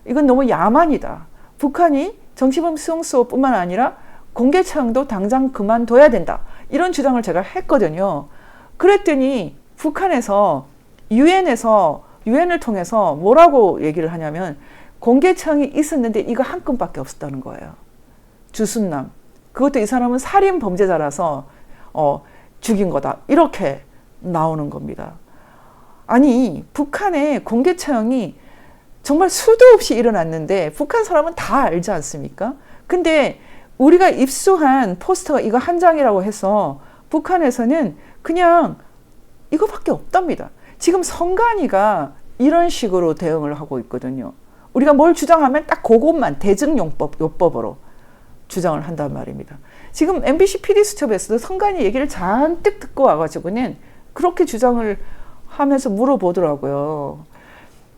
이건 너무 야만이다. 북한이 정치범 수용소뿐만 아니라 공개 처형도 당장 그만둬야 된다. 이런 주장을 제가 했거든요. 그랬더니 북한에서 유엔을 통해서 뭐라고 얘기를 하냐면 공개 처형이 있었는데 이거 한 건밖에 없었다는 거예요. 주순남 그것도 이 사람은 살인 범죄자라서 죽인 거다. 이렇게 나오는 겁니다. 아니, 북한의 공개 처형이 정말 수도 없이 일어났는데 북한 사람은 다 알지 않습니까? 근데 우리가 입수한 포스터가 이거 한 장이라고 해서 북한에서는 그냥 이거밖에 없답니다. 지금 선관위가 이런 식으로 대응을 하고 있거든요. 우리가 뭘 주장하면 딱 그것만 대증요법으로 주장을 한단 말입니다. 지금 MBC PD수첩에서도 선관위 얘기를 잔뜩 듣고 와가지고는 그렇게 주장을 하면서 물어보더라고요.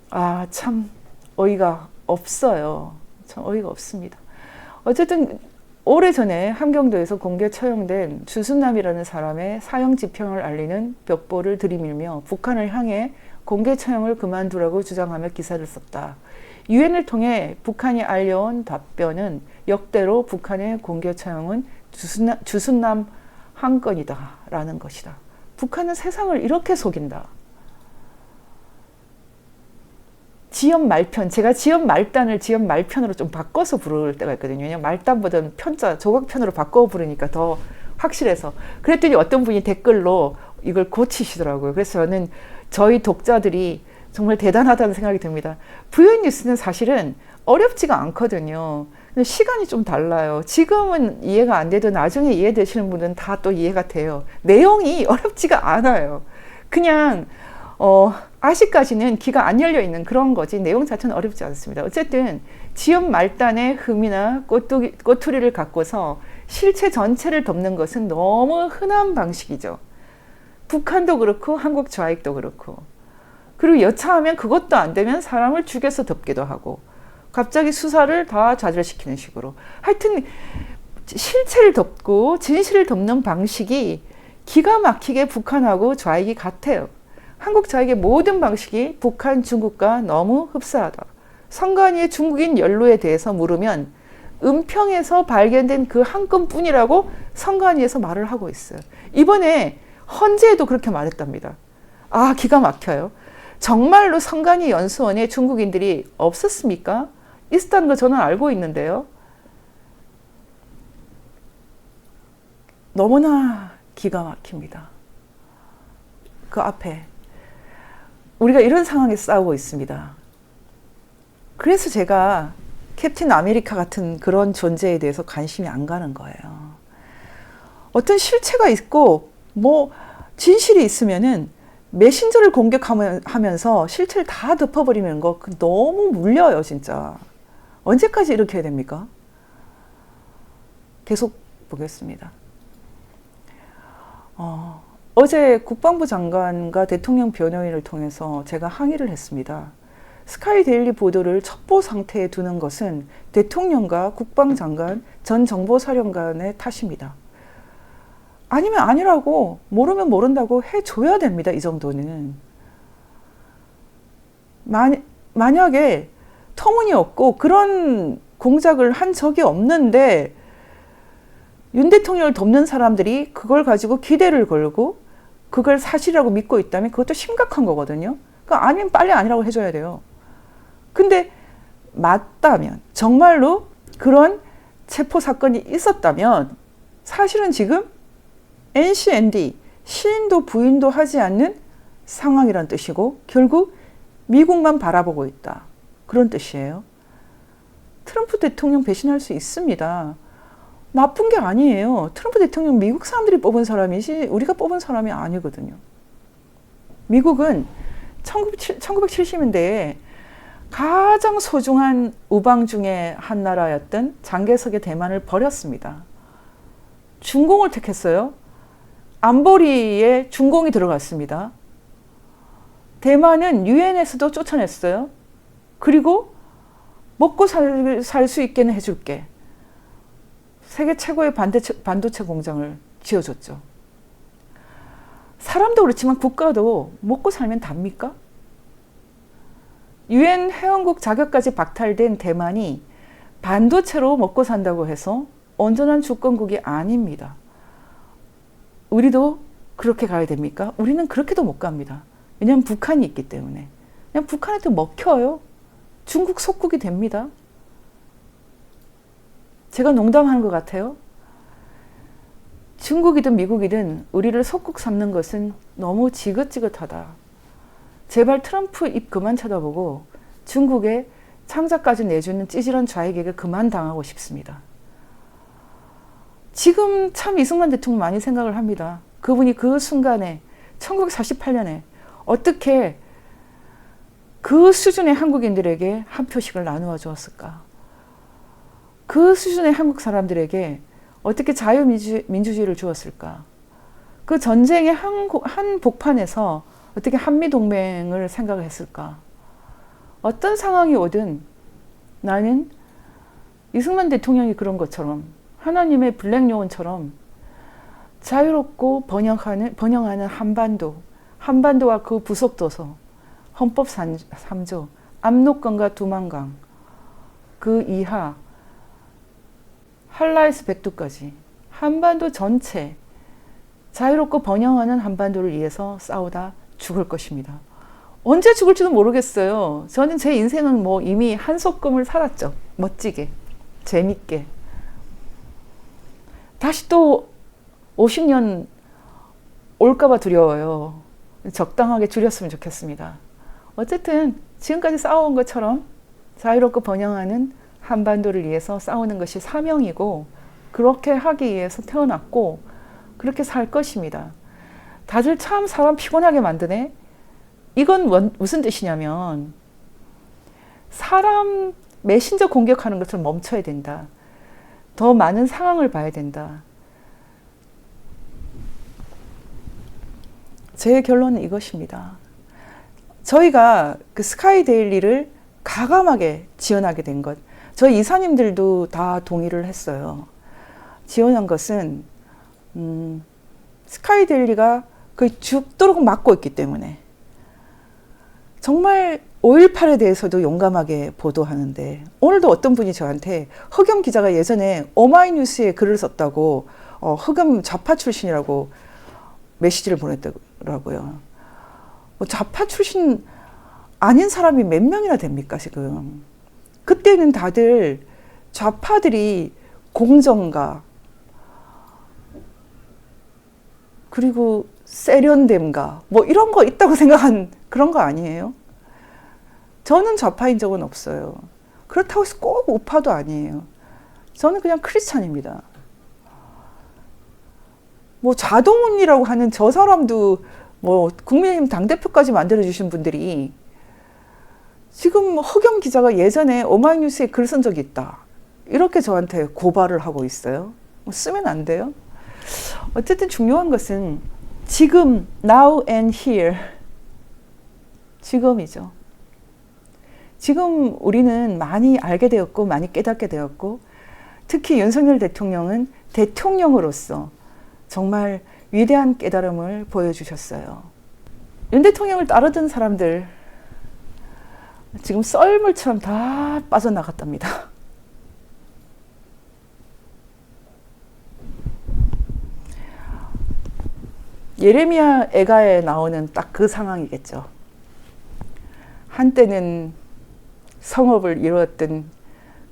아, 참 어이가 없어요. 참 어이가 없습니다. 어쨌든 오래전에 함경도에서 공개 처형된 주순남이라는 사람의 사형 집행을 알리는 벽보를 들이밀며 북한을 향해 공개 처형을 그만두라고 주장하며 기사를 썼다. 유엔을 통해 북한이 알려온 답변은 역대로 북한의 공개 처형은 주순남 한 건이다 라는 것이다. 북한은 세상을 이렇게 속인다. 지연 말편, 제가 지연 말단을 지연 말편으로 좀 바꿔서 부를 때가 있거든요. 왜냐면 말단보다는 편자, 조각편으로 바꿔 부르니까 더 확실해서. 그랬더니 어떤 분이 댓글로 이걸 고치시더라고요. 그래서 저는 저희 독자들이 정말 대단하다는 생각이 듭니다. VN 뉴스는 사실은 어렵지가 않거든요. 근데 시간이 좀 달라요. 지금은 이해가 안 돼도 나중에 이해되시는 분은 다 또 이해가 돼요. 내용이 어렵지가 않아요. 그냥 아직까지는 귀가 안 열려 있는 그런 거지 내용 자체는 어렵지 않습니다. 어쨌든 지연 말단의 흠이나 꼬투리를 갖고서 실체 전체를 덮는 것은 너무 흔한 방식이죠. 북한도 그렇고 한국 좌익도 그렇고. 그리고 여차하면 그것도 안 되면 사람을 죽여서 덮기도 하고 갑자기 수사를 다 좌절시키는 식으로. 하여튼 실체를 덮고 진실을 덮는 방식이 기가 막히게 북한하고 좌익이 같아요. 한국 좌익의 모든 방식이 북한, 중국과 너무 흡사하다. 선관위의 중국인 연루에 대해서 물으면 은평에서 발견된 그 한 건뿐이라고 선관위에서 말을 하고 있어요. 이번에 헌재에도 그렇게 말했답니다. 아, 기가 막혀요. 정말로 선관위 연수원에 중국인들이 없었습니까? 있었다는 거 저는 알고 있는데요. 너무나 기가 막힙니다. 그 앞에 우리가 이런 상황에 싸우고 있습니다. 그래서 제가 캡틴 아메리카 같은 그런 존재에 대해서 관심이 안 가는 거예요. 어떤 실체가 있고 뭐 진실이 있으면은 메신저를 공격하면서 실체를 다 덮어버리는 거 너무 물려요, 진짜. 언제까지 이렇게 해야 됩니까? 계속 보겠습니다. 어제 국방부 장관과 대통령 변호인을 통해서 제가 항의를 했습니다. 스카이데일리 보도를 첩보 상태에 두는 것은 대통령과 국방장관, 전 정보사령관의 탓입니다. 아니면 아니라고, 모르면 모른다고 해줘야 됩니다. 이 정도는. 만약에 터무니없고 그런 공작을 한 적이 없는데 윤 대통령을 돕는 사람들이 그걸 가지고 기대를 걸고 그걸 사실이라고 믿고 있다면 그것도 심각한 거거든요. 그러니까 아니면 빨리 아니라고 해줘야 돼요. 근데 맞다면, 정말로 그런 체포 사건이 있었다면 사실은 지금 NCND, 시인도 부인도 하지 않는 상황이란 뜻이고 결국 미국만 바라보고 있다. 그런 뜻이에요. 트럼프 대통령 배신할 수 있습니다. 나쁜 게 아니에요. 트럼프 대통령 미국 사람들이 뽑은 사람이지 우리가 뽑은 사람이 아니거든요. 미국은 1970년대에 가장 소중한 우방 중에 한 나라였던 장개석의 대만을 버렸습니다. 중공을 택했어요. 안보리에 중공이 들어갔습니다. 대만은 유엔에서도 쫓아냈어요. 그리고 먹고 살 수 있게는 해줄게. 세계 최고의 반도체 공장을 지어줬죠. 사람도 그렇지만 국가도 먹고 살면 답니까? 유엔 회원국 자격까지 박탈된 대만이 반도체로 먹고 산다고 해서 온전한 주권국이 아닙니다. 우리도 그렇게 가야 됩니까? 우리는 그렇게도 못 갑니다. 왜냐하면 북한이 있기 때문에. 그냥 북한한테 먹혀요. 중국 속국이 됩니다. 제가 농담하는 것 같아요. 중국이든 미국이든 우리를 속국 삼는 것은 너무 지긋지긋하다. 제발 트럼프 입 그만 쳐다보고 중국에 창자까지 내주는 찌질한 좌익에게 그만 당하고 싶습니다. 지금 참 이승만 대통령 많이 생각을 합니다. 그분이 그 순간에 1948년에 어떻게 그 수준의 한국인들에게 한 표씩을 나누어 주었을까? 그 수준의 한국 사람들에게 어떻게 자유민주주의를 주었을까? 그 전쟁의 한 복판에서 어떻게 한미동맹을 생각했을까? 어떤 상황이 오든 나는 이승만 대통령이 그런 것처럼 하나님의 블랙요원처럼 자유롭고 번영하는 한반도와 그 부속도서, 헌법 3조, 압록강과 두만강, 그 이하, 한라에서 백두까지 한반도 전체 자유롭고 번영하는 한반도를 위해서 싸우다 죽을 것입니다. 언제 죽을지도 모르겠어요. 저는 제 인생은 뭐 이미 한소금을 살았죠. 멋지게, 재밌게. 다시 또 50년 올까봐 두려워요. 적당하게 줄였으면 좋겠습니다. 어쨌든 지금까지 싸워온 것처럼 자유롭고 번영하는 한반도를 위해서 싸우는 것이 사명이고 그렇게 하기 위해서 태어났고 그렇게 살 것입니다. 다들 참 사람 피곤하게 만드네. 이건 무슨 뜻이냐면 사람 메신저 공격하는 것을 멈춰야 된다. 더 많은 상황을 봐야 된다. 제 결론은 이것입니다. 저희가 그 스카이데일리를 가감하게 지원하게 된 것, 저희 이사님들도 다 동의를 했어요. 지원한 것은 스카이데일리가 거의 죽도록 막고 있기 때문에. 정말 5.18에 대해서도 용감하게 보도하는데 오늘도 어떤 분이 저한테 허겸 기자가 예전에 오마이뉴스에 글을 썼다고 허겸 좌파 출신이라고 메시지를 보냈더라고요. 좌파 출신 아닌 사람이 몇 명이나 됩니까 지금. 그때는 다들 좌파들이 공정과 그리고 세련됨과 뭐 이런 거 있다고 생각한 그런 거 아니에요? 저는 좌파인 적은 없어요. 그렇다고 해서 꼭 우파도 아니에요. 저는 그냥 크리스찬입니다. 뭐 자동운이라고 하는 저 사람도 뭐 국민의힘 당대표까지 만들어주신 분들이 지금 허겸 기자가 예전에 오마이뉴스에 글 쓴 적이 있다. 이렇게 저한테 고발을 하고 있어요. 쓰면 안 돼요? 어쨌든 중요한 것은 지금, now and here. 지금이죠. 지금 우리는 많이 알게 되었고 많이 깨닫게 되었고 특히 윤석열 대통령은 대통령으로서 정말 위대한 깨달음을 보여주셨어요. 윤 대통령을 따르던 사람들 지금 썰물처럼 다 빠져나갔답니다. 예레미야 애가에 나오는 딱 그 상황이겠죠. 한때는 성읍을 이루었던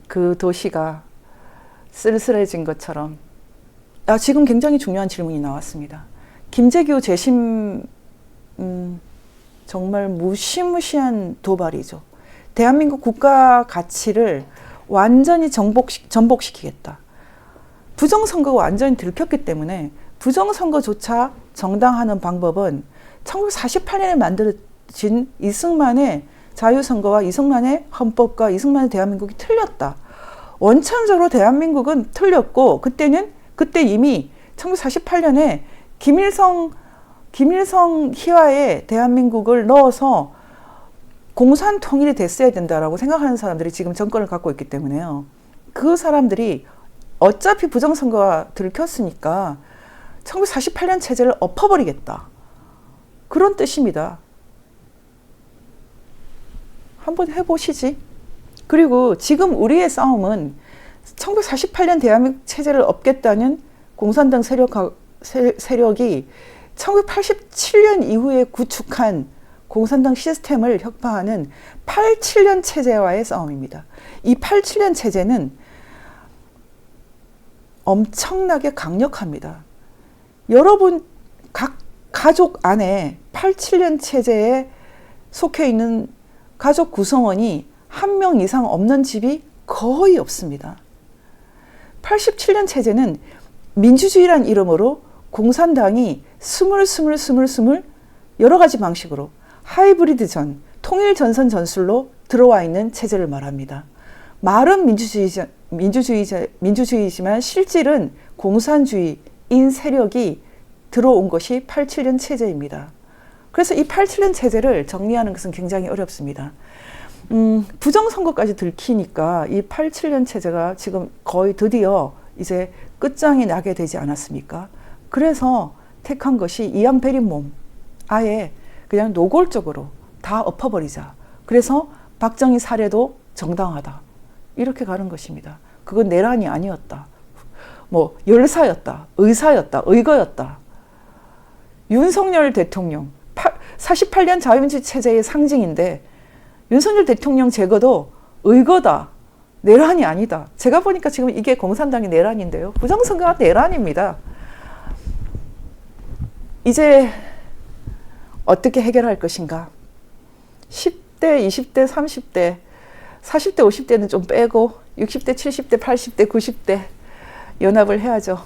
그 도시가 쓸쓸해진 것처럼. 지금 굉장히 중요한 질문이 나왔습니다. 김재규 재심 정말 무시무시한 도발이죠. 대한민국 국가 가치를 완전히 전복시키겠다. 부정선거가 완전히 들켰기 때문에 부정선거조차 정당화하는 방법은 1948년에 만들어진 이승만의 자유선거와 이승만의 헌법과 이승만의 대한민국이 틀렸다. 원천적으로 대한민국은 틀렸고 그때 이미 1948년에 김일성 희화에 대한민국을 넣어서 공산 통일이 됐어야 된다라고 생각하는 사람들이 지금 정권을 갖고 있기 때문에요. 그 사람들이 어차피 부정선거가 들켰으니까 1948년 체제를 엎어버리겠다. 그런 뜻입니다. 한번 해보시지. 그리고 지금 우리의 싸움은 1948년 대한민국 체제를 엎겠다는 공산당 세력이 1987년 이후에 구축한 공산당 시스템을 혁파하는 87년 체제와의 싸움입니다. 이 87년 체제는 엄청나게 강력합니다. 여러분 각 가족 안에 87년 체제에 속해 있는 가족 구성원이 한 명 이상 없는 집이 거의 없습니다. 87년 체제는 민주주의란 이름으로 공산당이 스물 여러 가지 방식으로 하이브리드 전, 통일 전선 전술로 들어와 있는 체제를 말합니다. 말은 민주주의지만 실질은 공산주의인 세력이 들어온 것이 87년 체제입니다. 그래서 이 87년 체제를 정리하는 것은 굉장히 어렵습니다. 부정선거까지 들키니까 이 87년 체제가 지금 거의 드디어 이제 끝장이 나게 되지 않았습니까? 그래서 택한 것이 이양배린 몸, 아예 그냥 노골적으로 다 엎어버리자. 그래서 박정희 살해도 정당하다. 이렇게 가는 것입니다. 그건 내란이 아니었다. 뭐 열사였다. 의사였다. 의거였다. 윤석열 대통령 48년 자유민주 체제의 상징인데 윤석열 대통령 제거도 의거다. 내란이 아니다. 제가 보니까 지금 이게 공산당의 내란인데요. 부정선거가 내란입니다. 이제 어떻게 해결할 것인가? 10대, 20대, 30대, 40대, 50대는 좀 빼고 60대, 70대, 80대, 90대 연합을 해야죠.